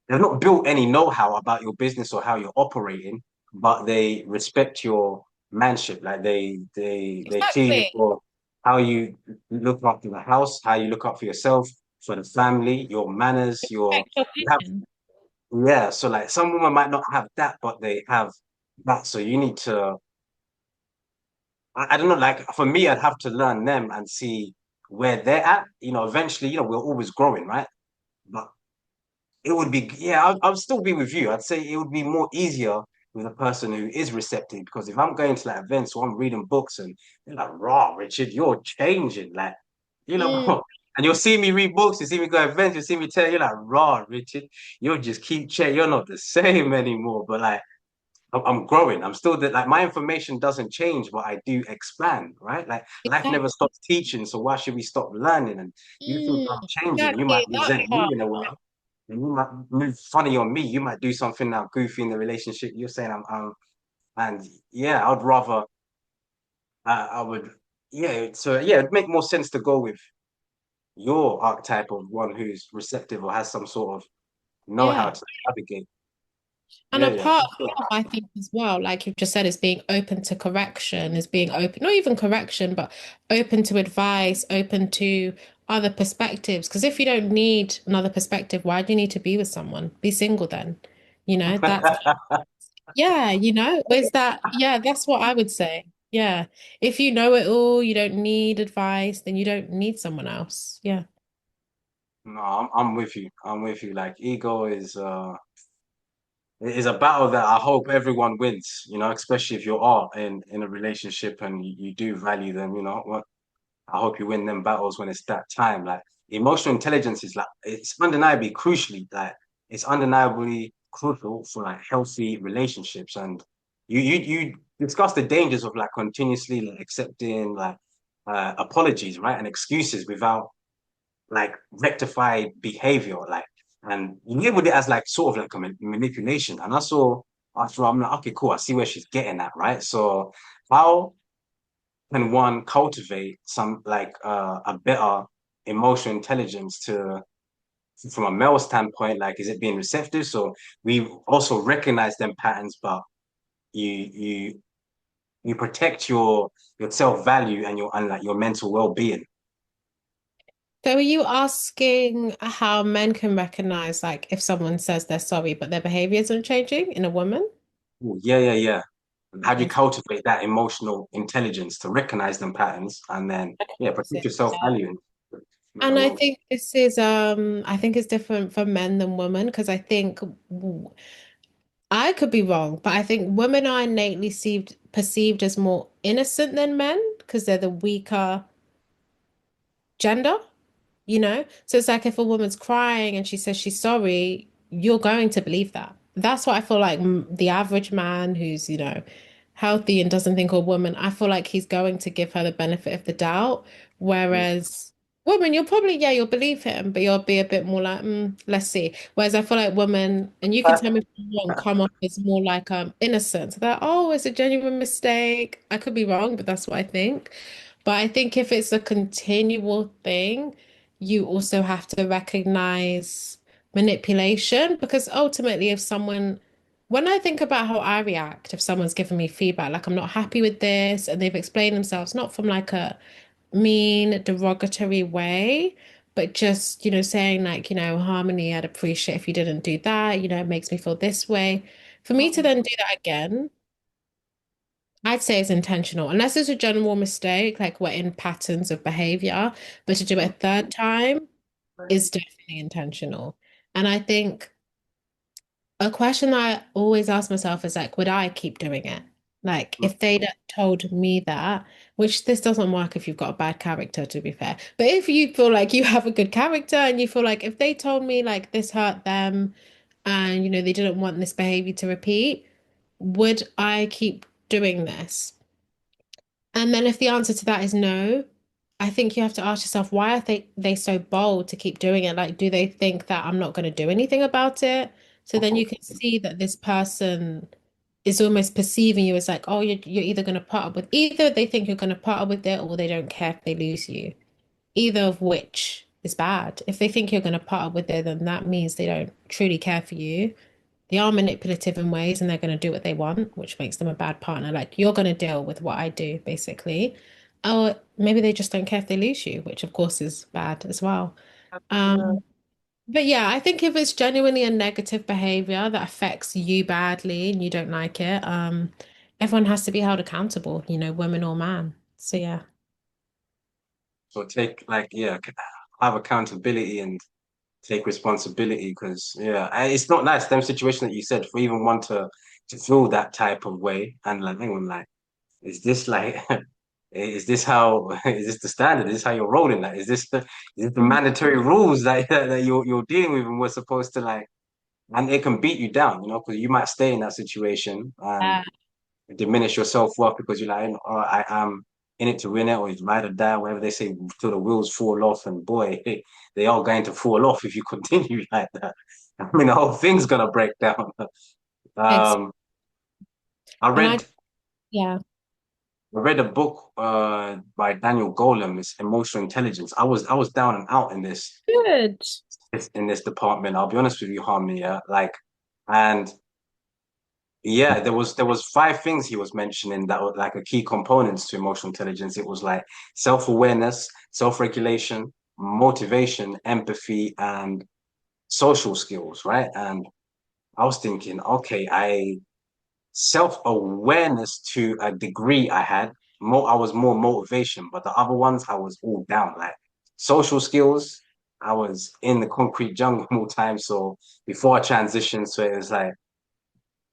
they've not built any know-how about your business or how you're operating, but they respect your manship. Like they cheer you Exactly. for how you look after the house, how you look up for yourself, for the family, your manners, Respect your you have opinion. yeah. So like some women might not have that, but they have that. So you need to I don't know, like for me, I'd have to learn them and see where they're at. Eventually, we're always growing, right? But it would be, yeah, I'll still be with you. I'd say it would be more easier with a person who is receptive because if I'm going to like events or I'm reading books and they're like, raw, Richard, you're changing. Like, Mm, and you'll see me read books, you see me go to events, you see me tell you like, raw, Richard, you'll just keep changing. You're not the same anymore. But like, I'm growing. I'm still like my information doesn't change, but I do expand, right? Like life never exactly. stops teaching, so why should we stop learning? And you think Mm, I'm changing, you might exactly. That resent me part. in a way, and you might move funny on me. You might do something now goofy in the relationship. You're saying and yeah, I'd rather I would yeah. So yeah, it'd make more sense to go with your archetype of one who's receptive or has some sort of know how Yeah. to navigate. And Yeah, a yeah, part for of sure. love, I think, as well, like you've just said, is being open to correction, is being open, not even correction, but open to advice, open to other perspectives. Because if you don't need another perspective, why do you need to be with someone? Be single then. That's, yeah, is that, yeah, that's what I would say. Yeah. If you know it all, you don't need advice, then you don't need someone else. Yeah. No, I'm with you. I'm with you. Like ego is a battle that I hope everyone wins, especially if you are in a relationship and you do value them, What I hope you win them battles when it's that time. Like emotional intelligence is like it's undeniably crucially like it's undeniably crucial for like healthy relationships. And you discuss the dangers of like continuously like accepting like apologies, right, and excuses without like rectified behavior, like, and you labeled it as like sort of like a manipulation. And I saw after I'm like, okay, cool, I see where she's getting at, right? So how can one cultivate some like a better emotional intelligence to from a male standpoint, like is it being receptive? So we also recognize them patterns, but you you protect your self-value and your mental well-being. So are you asking how men can recognize like if someone says they're sorry but their behavior isn't changing in a woman? Ooh, yeah, yeah, yeah. How do you cultivate that emotional intelligence to recognize them patterns and then yeah, protect your self-value in a And I role? think this is I think it's different for men than women because I think I could be wrong, but I think women are innately perceived as more innocent than men because they're the weaker gender. You know? So it's like if a woman's crying and she says she's sorry, you're going to believe that. That's what I feel like the average man who's, healthy and doesn't think a woman, I feel like he's going to give her the benefit of the doubt. Mm. Whereas women, you'll probably, yeah, you'll believe him, but you'll be a bit more like, let's see. Whereas I feel like women, and you can tell me if I'm wrong, come off as more like innocent. That, oh, it's a genuine mistake. I could be wrong, but that's what I think. But I think if it's a continual thing, you also have to recognize manipulation because ultimately, if someone, when I think about how I react, if someone's given me feedback, like I'm not happy with this, and they've explained themselves, not from like a mean, derogatory way, but just, saying like, Harmony, I'd appreciate if you didn't do that, it makes me feel this way. For me to then do that again, I'd say it's intentional, unless it's a general mistake, like we're in patterns of behavior, but to do it a third time is definitely intentional. And I think a question I always ask myself is like, would I keep doing it? Like, if they'd told me that, which this doesn't work if you've got a bad character, to be fair. But if you feel like you have a good character and you feel like if they told me like this hurt them and, they didn't want this behavior to repeat, would I keep doing this? And then if the answer to that is no, I think you have to ask yourself, why are they so bold to keep doing it? Like, do they think that I'm not going to do anything about it? So then you can see that this person is almost perceiving you as like, oh, you're either going to put up with either they think you're going to put up with it or they don't care if they lose you. Either of which is bad. If they think you're going to put up with it, then that means they don't truly care for you. They are manipulative in ways and they're going to do what they want, which makes them a bad partner. Like you're going to deal with what I do, basically. Or maybe they just don't care if they lose you, which of course is bad as well. Um, but yeah, I think if it's genuinely a negative behavior that affects you badly and you don't like it, everyone has to be held accountable, women or man. So yeah. So take like yeah, have accountability and take responsibility because yeah, it's not nice them situation that you said for even one to feel that type of way and like hang on like is this like is this how is this the standard? Is this how you're rolling? Like is this the mandatory rules that you're dealing with and we're supposed to like and it can beat you down, because you might stay in that situation and Yeah. diminish your self-worth because you're like, oh, I am in it to win it or it's ride or die, whatever they say, till the wheels fall off. And boy, they are going to fall off if you continue like that. I mean, the whole thing's gonna break down. It's, Um, I and I, read yeah. I read a book by Daniel Golem, it's Emotional Intelligence. I was down and out Good. in this department. I'll be honest with you, Harmony. Yeah? Like, and yeah, there was five things he was mentioning that were like a key components to emotional intelligence. It was like self-awareness, self-regulation, motivation, empathy, and social skills, right? And I was thinking, okay, I self-awareness to a degree I had. More I was more motivation, but the other ones I was all down. Like social skills, I was in the concrete jungle more time. So before I transitioned, so it was like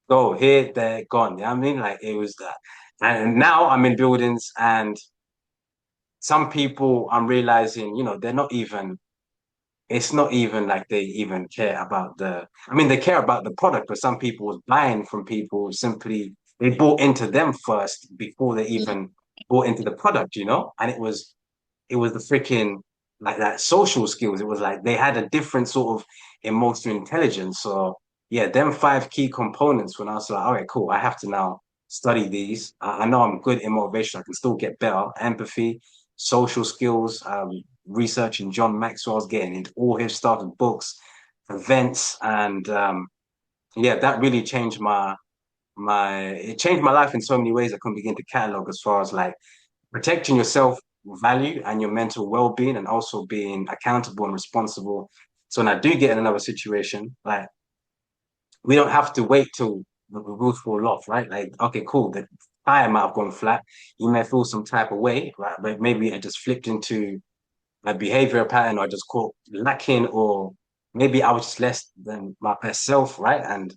go here, there, gone. You know what I mean? Like it was that. And now I'm in buildings and some people I'm realizing, they're not even, it's not even like they even care about I mean, they care about the product, but some people was buying from people simply, they bought into them first before they even brought into the product, and it was the freaking like that social skills. It was like they had a different sort of emotional intelligence. So yeah, them five key components when I was like, all right, cool, I have to now study these. I know I'm good in motivation, I can still get better. Empathy, social skills, researching John Maxwell's, getting into all his stuff and books, events, and yeah, that really changed it changed my life in so many ways I couldn't begin to catalog, as far as like protecting yourself value and your mental well-being, and also being accountable and responsible. So when I do get in another situation, like we don't have to wait till the roof fall off, right? Like, okay, cool, the tire might have gone flat, you may feel some type of way, right? But maybe it just flipped into a behavior pattern, or I just caught lacking, or maybe I was just less than my best self, right? And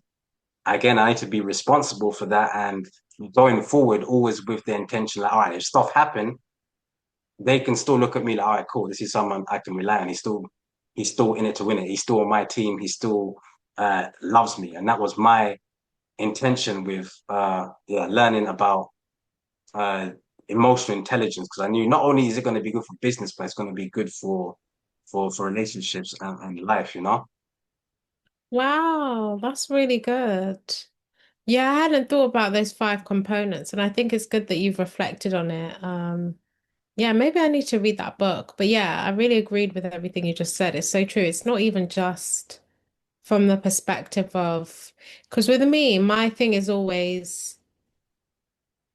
again, I need to be responsible for that, and going forward always with the intention, like, all right, if stuff happen, they can still look at me like, all right, cool, this is someone I can rely on. He's still in it to win it. He's still on my team. He still loves me. And that was my intention with yeah, learning about uh emotional intelligence, because I knew not only is it going to be good for business, but it's going to be good for relationships and life. Wow, that's really good. Yeah, I hadn't thought about those five components, and I think it's good that you've reflected on it. Yeah, maybe I need to read that book. But yeah, I really agreed with everything you just said. It's so true. It's not even just from the perspective of, because with me, my thing is always,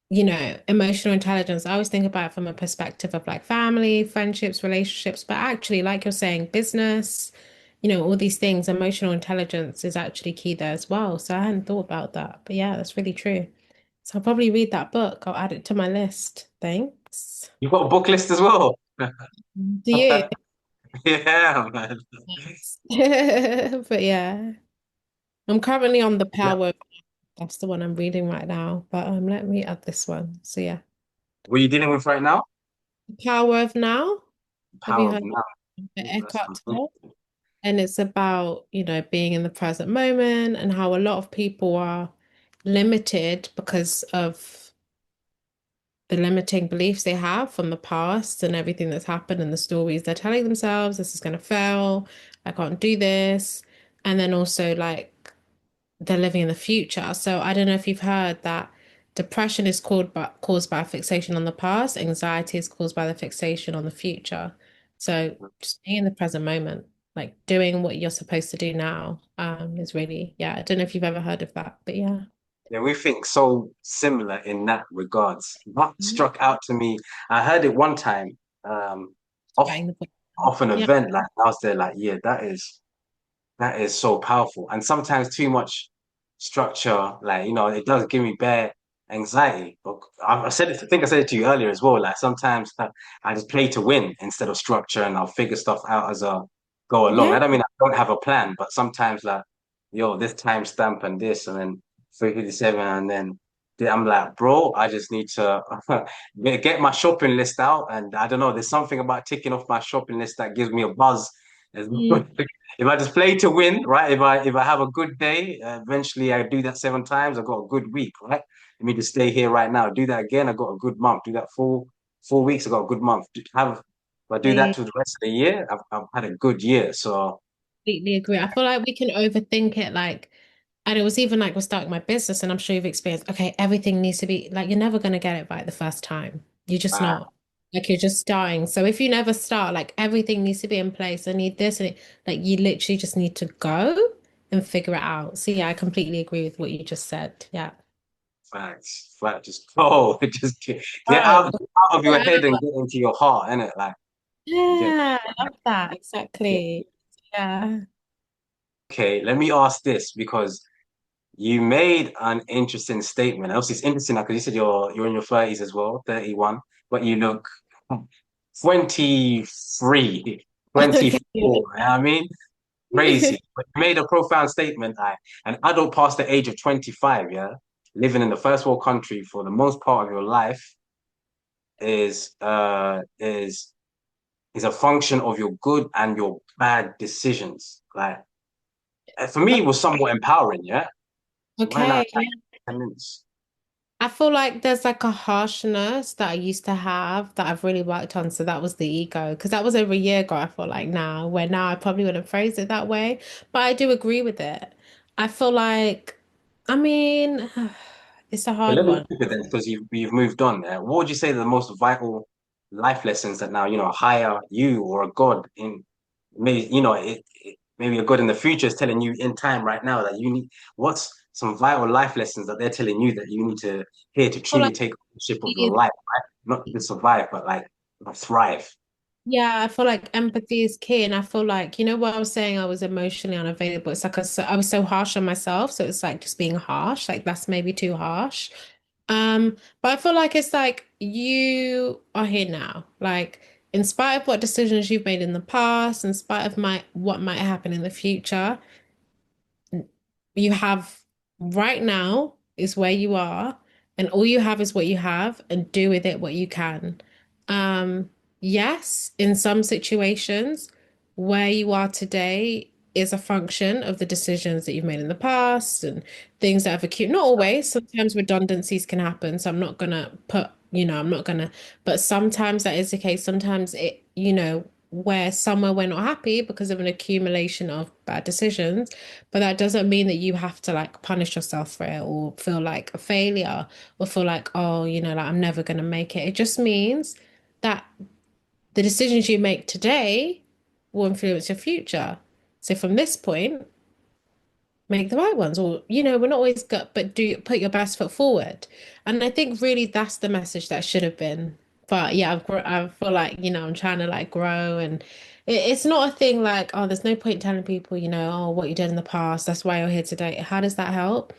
emotional intelligence. I always think about it from a perspective of like family, friendships, relationships, but actually, like you're saying, business, all these things, emotional intelligence is actually key there as well. So I hadn't thought about that. But yeah, that's really true. So I'll probably read that book. I'll add it to my list. Thanks. You've got a book list as well. Do you? Yeah, man. Yes. But yeah, I'm currently on The Yeah. Power. That's the one I'm reading right now. But let me add this one. So yeah, What are you dealing with right now? The Power of Now. Have you Power of heard now. of the That sounds good. eachother? And it's about, being in the present moment and how a lot of people are limited because of the limiting beliefs they have from the past and everything that's happened and the stories they're telling themselves. This is going to fail. I can't do this. And then also like they're living in the future. So I don't know if you've heard that depression is caused by fixation on the past, anxiety is caused by the fixation on the future. So just being in the present moment, like doing what you're supposed to do now, is really, yeah. I don't know if you've ever heard of that, but yeah. Yeah, we think so similar in that regards. What struck out to me, I heard it one time, off Writing the book. off an Yeah. event, like I was there, like, yeah, that is so powerful. And sometimes too much structure, like, it does give me bare anxiety. But I think I said it to you earlier as well. Like sometimes I just play to win instead of structure, and I'll figure stuff out as I go along. Yeah. I don't mean I don't have a plan, but sometimes like, yo, this timestamp and this, and then 357, and then I'm like, bro, I just need to get my shopping list out. And I don't know, there's something about ticking off my shopping list that gives me a buzz. Mm, If I just play to win, right? If I have a good day, eventually I do that 7 times. I got a good week, right? Let me just stay here right now. Do that again. I got a good month. Do that 4 weeks. I got a good month. If I do that I to the rest of the year, I've had a good year. So completely agree. I feel like we can overthink it, like, and it was even like we're starting my business, and I'm sure you've experienced, okay, everything needs to be like, you're never going to get it right the first time. You're just uh, not. Like, you're just starting. So if you never start, like, everything needs to be in place. I need this, and like, you literally just need to go and figure it out. So yeah, I completely agree with what you just said. Yeah. facts, just go, just get Oh, out of your head and get into your heart, innit? Like, get yeah, I love that. Exactly. Yeah. okay. Let me ask this, because you made an interesting statement. Also, it's interesting because you said you're in your 30s as well, 31, but you look 23, Okay. 24. You know what I mean? Crazy. But you made a profound statement. An adult past the age of 25, yeah, living in the first world country for the most part of your life is a function of your good and your bad decisions. Like, for me, it was somewhat empowering, yeah. Why not Okay. independence? I feel like there's like a harshness that I used to have that I've really worked on. So that was the ego, because that was over a year ago, I feel like now, where now I probably wouldn't phrase it that way. But I do agree with it. I feel like, I mean, it's a But hard let me one. keep it then, because you've moved on. What would you say are the most vital life lessons that now, a higher you or a God in maybe, maybe a God in the future is telling you in time right now that you need, what's some vital life lessons that they're telling you that you need to hear to I feel truly like, take ownership of your life, right? Not to survive, but like thrive. yeah, I feel like empathy is key. And I feel like, what I was saying, I was emotionally unavailable. It's like I was so harsh on myself. So it's like just being harsh. Like that's maybe too harsh. But I feel like it's like you are here now. Like in spite of what decisions you've made in the past, in spite of what might happen in the future, you have right now is where you are, and all you have is what you have, and do with it what you can. Yes, in some situations, where you are today is a function of the decisions that you've made in the past and things that have accumulated. Not always, sometimes redundancies can happen. So I'm not gonna put, I'm not gonna, but sometimes that is the case. Sometimes where somewhere we're not happy because of an accumulation of bad decisions, but that doesn't mean that you have to like punish yourself for it or feel like a failure or feel like, oh, like I'm never gonna make it. It just means that the decisions you make today will influence your future. So from this point, make the right ones, or we're not always good, but do put your best foot forward. And I think really that's the message that should have been. But yeah, I feel like I'm trying to like grow, and it's not a thing like, oh, there's no point telling people oh, what you did in the past, that's why you're here today. How does that help?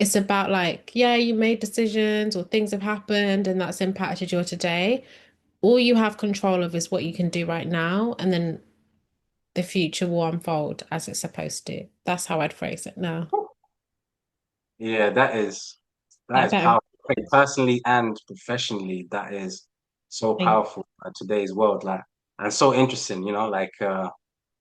It's about like, yeah, you made decisions or things have happened and that's impacted your today. All you have control of is what you can do right now, and then the future will unfold as it's supposed to. That's how I'd phrase it now. Yeah, that Yeah, is better. powerful. Like, personally and professionally, that is so Thank powerful in today's world. Like, and so interesting, like how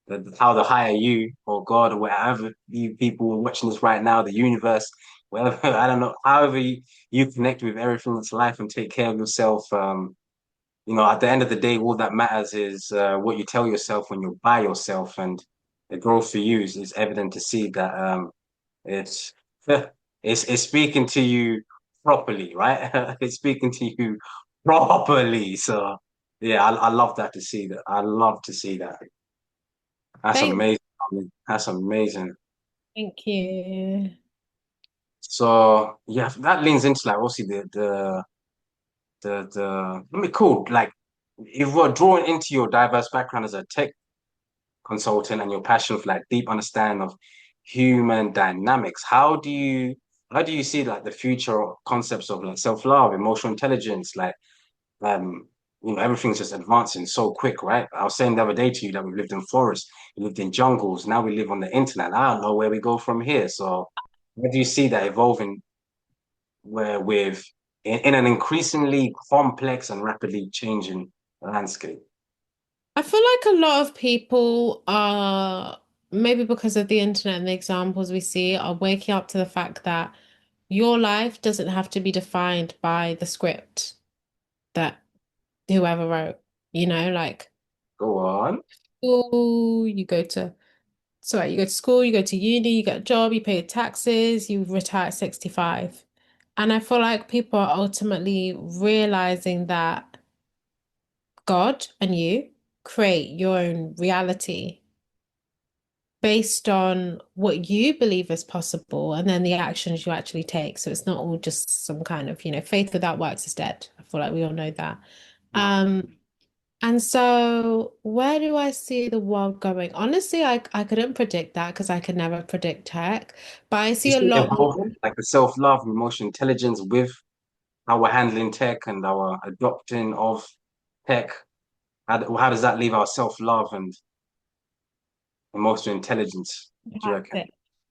the higher you or God or whatever you people are watching this right now, the universe, whatever, I don't know, however you connect with everything that's life and take care of yourself. At the end of the day, all that matters is what you tell yourself when you're by yourself, and the growth for you is evident to see that it's it's speaking to you properly, right? It's speaking to you properly. So yeah, I love that to see that. I love to see that. That's thank amazing. That's amazing. thank you. So yeah, that leans into like obviously the let me cool. Like if we're drawing into your diverse background as a tech consultant and your passion for like deep understanding of human dynamics, how do you see like the future concepts of like self-love, emotional intelligence, like um everything's just advancing so quick, right? I was saying the other day to you that we lived in forests, we lived in jungles, now we live on the internet. I don't know where we go from here. So how do you see that evolving where with in an increasingly complex and rapidly changing landscape? I feel like a lot of people are, maybe because of the internet and the examples we see, are waking up to the fact that your life doesn't have to be defined by the script that whoever wrote. Like, Go on. oh, you go to school, you go to uni, you get a job, you pay your taxes, you retire at 65. And I feel like people are ultimately realizing that God and you create your own reality based on what you believe is possible and then the actions you actually take. So it's not all just some kind of, faith without works is dead. I feel like we all know that. No. Um, and so where do I see the world going? Honestly, I couldn't predict that because I could never predict tech, but I You see a see lot more. evolving, like the self-love, emotional intelligence with how we're handling tech and our adopting of tech. How does that leave our self-love and emotional intelligence, do you reckon?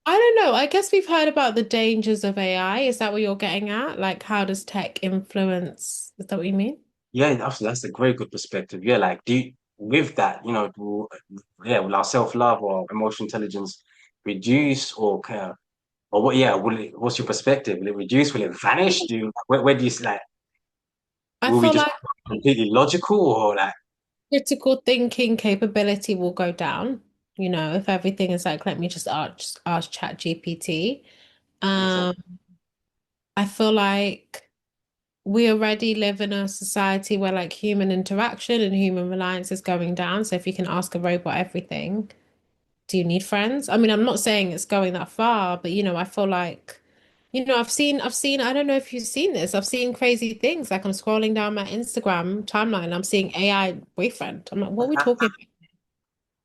I don't know. I guess we've heard about the dangers of AI. Is that what you're getting at? Like, how does tech influence? Is that what you mean? Yeah, that's a very good perspective. Yeah, like with that, yeah, will our self-love or emotional intelligence reduce or care? Or what? Yeah, what's your perspective? Will it reduce? Will it vanish? Where do you see like? I Will we feel just like become completely logical or like? critical thinking capability will go down. If everything is like, let me just ask Chat GPT. Okay. Um, I feel like we already live in a society where like human interaction and human reliance is going down. So if you can ask a robot everything, do you need friends? I mean, I'm not saying it's going that far, but I feel like, I've seen, I don't know if you've seen this. I've seen crazy things. Like I'm scrolling down my Instagram timeline, I'm seeing AI boyfriend. I'm like, what are we talking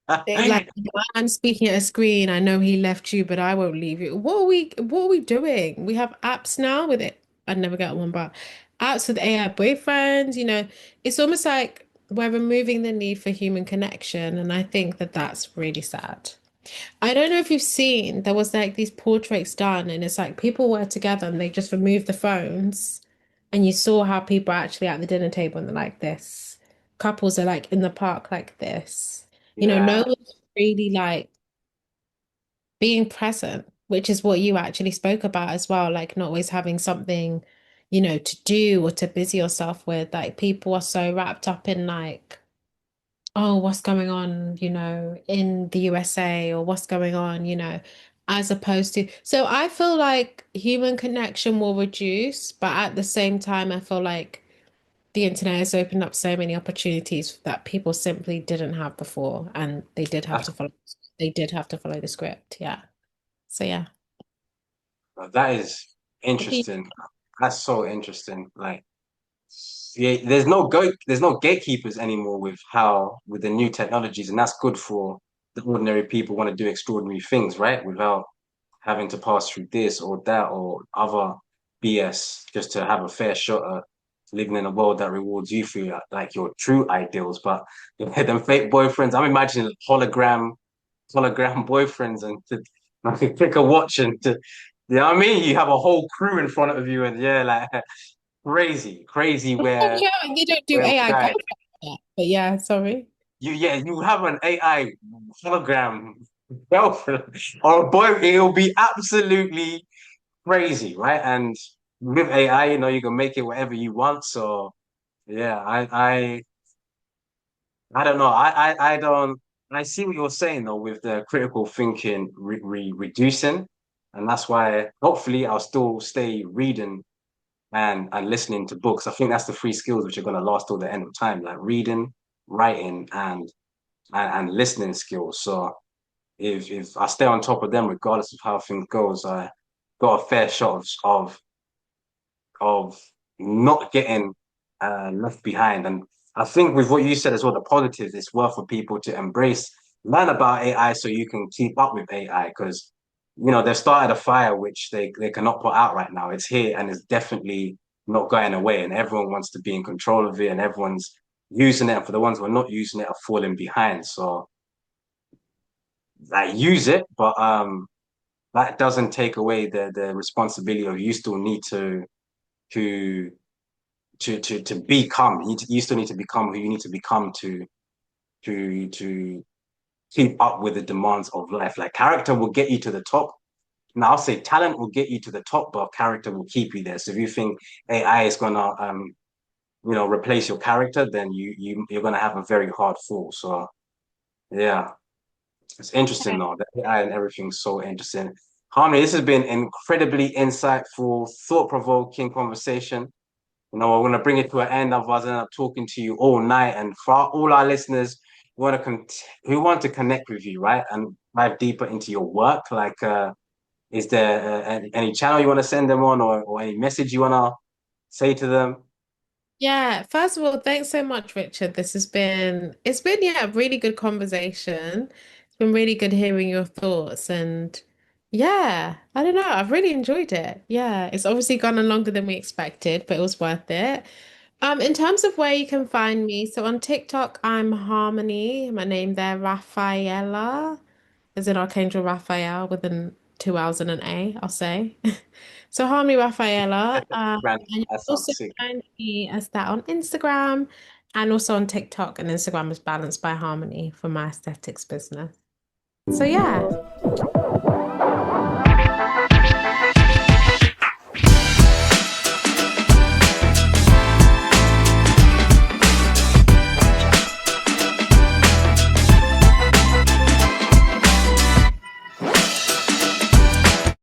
like I'm speaking at a screen. I know he left you, but I won't leave you. What are we doing? We have apps now with it. I'd never get one, but apps with AI boyfriends, it's almost like we're removing the need for human connection. And I think that that's really sad. I don't know if you've seen, there was like these portraits done, and it's like people were together and they just removed the phones, and you saw how people are actually at the dinner table and they're like this. Couples are like in the park like this. No Yeah, one's really like being present, which is what you actually spoke about as well, like not always having something, to do or to busy yourself with. Like people are so wrapped up in like, oh, what's going on, in the USA or what's going on, as opposed to. So I feel like human connection will reduce, but at the same time, I feel like the internet has opened up so many opportunities that people simply didn't have before, and that's, they did have to follow the script. Yeah. So yeah. that is What do you interesting. That's so interesting. Like, yeah, there's no gatekeepers anymore with the new technologies, and that's good for the ordinary people want to do extraordinary things, right? Without having to pass through this or that or other BS just to have a fair shot at living in a world that rewards you for like your true ideals. But yeah, them fake boyfriends, I'm imagining hologram boyfriends and to like pick a watch and to you know what I mean? You have a whole crew in front of you and yeah, like crazy Yeah, you don't do where we AI guide. girlfriend yet, but yeah, sorry. You have an AI hologram girlfriend or a boy, it'll be absolutely crazy, right? And with AI, you can make it whatever you want. So yeah, I don't know. I don't. I see what you're saying though with the critical thinking reducing, and that's why hopefully I'll still stay reading and listening to books. I think that's the three skills which are going to last till the end of time, like reading, writing, and listening skills. So if I stay on top of them, regardless of how things goes, I got a fair shot of not getting left behind. And I think with what you said as well, the positives, it's worth for people to embrace, learn about AI so you can keep up with AI because they've started a fire which they cannot put out right now. It's here and it's definitely not going away, and everyone wants to be in control of it, and everyone's using it. And for the ones who are not using it, are falling behind. So like use it, but that doesn't take away the responsibility of you still need to to become. You still need to become who you need to become to keep up with the demands of life. Like character will get you to the top. Now I'll say talent will get you to the top, but character will keep you there. So if you think AI is gonna replace your character, then you're gonna have a very hard fall. So yeah, it's interesting though. The AI and everything's so interesting. Harmony, this has been incredibly insightful, thought-provoking conversation. We're going to bring it to an end. Otherwise, I end up talking to you all night. And for all our listeners who want to connect with you, right, and dive deeper into your work, like, is there any channel you want to send them on, or any message you want to say to them? Yeah, first of all, thanks so much, Richard. It's been, yeah, a really good conversation. It's been really good hearing your thoughts, and yeah, I don't know, I've really enjoyed it. Yeah, it's obviously gone on longer than we expected, but it was worth it. In terms of where you can find me, so on TikTok, I'm Harmony, my name there, Rafaela, as in Archangel Raphael with an two L's and an A, I'll say. So Harmony Rafaela. Brand, And you that can also sounds sick. find me as that on Instagram and also on TikTok and Instagram as Balance by Harmony for my aesthetics business. So yeah.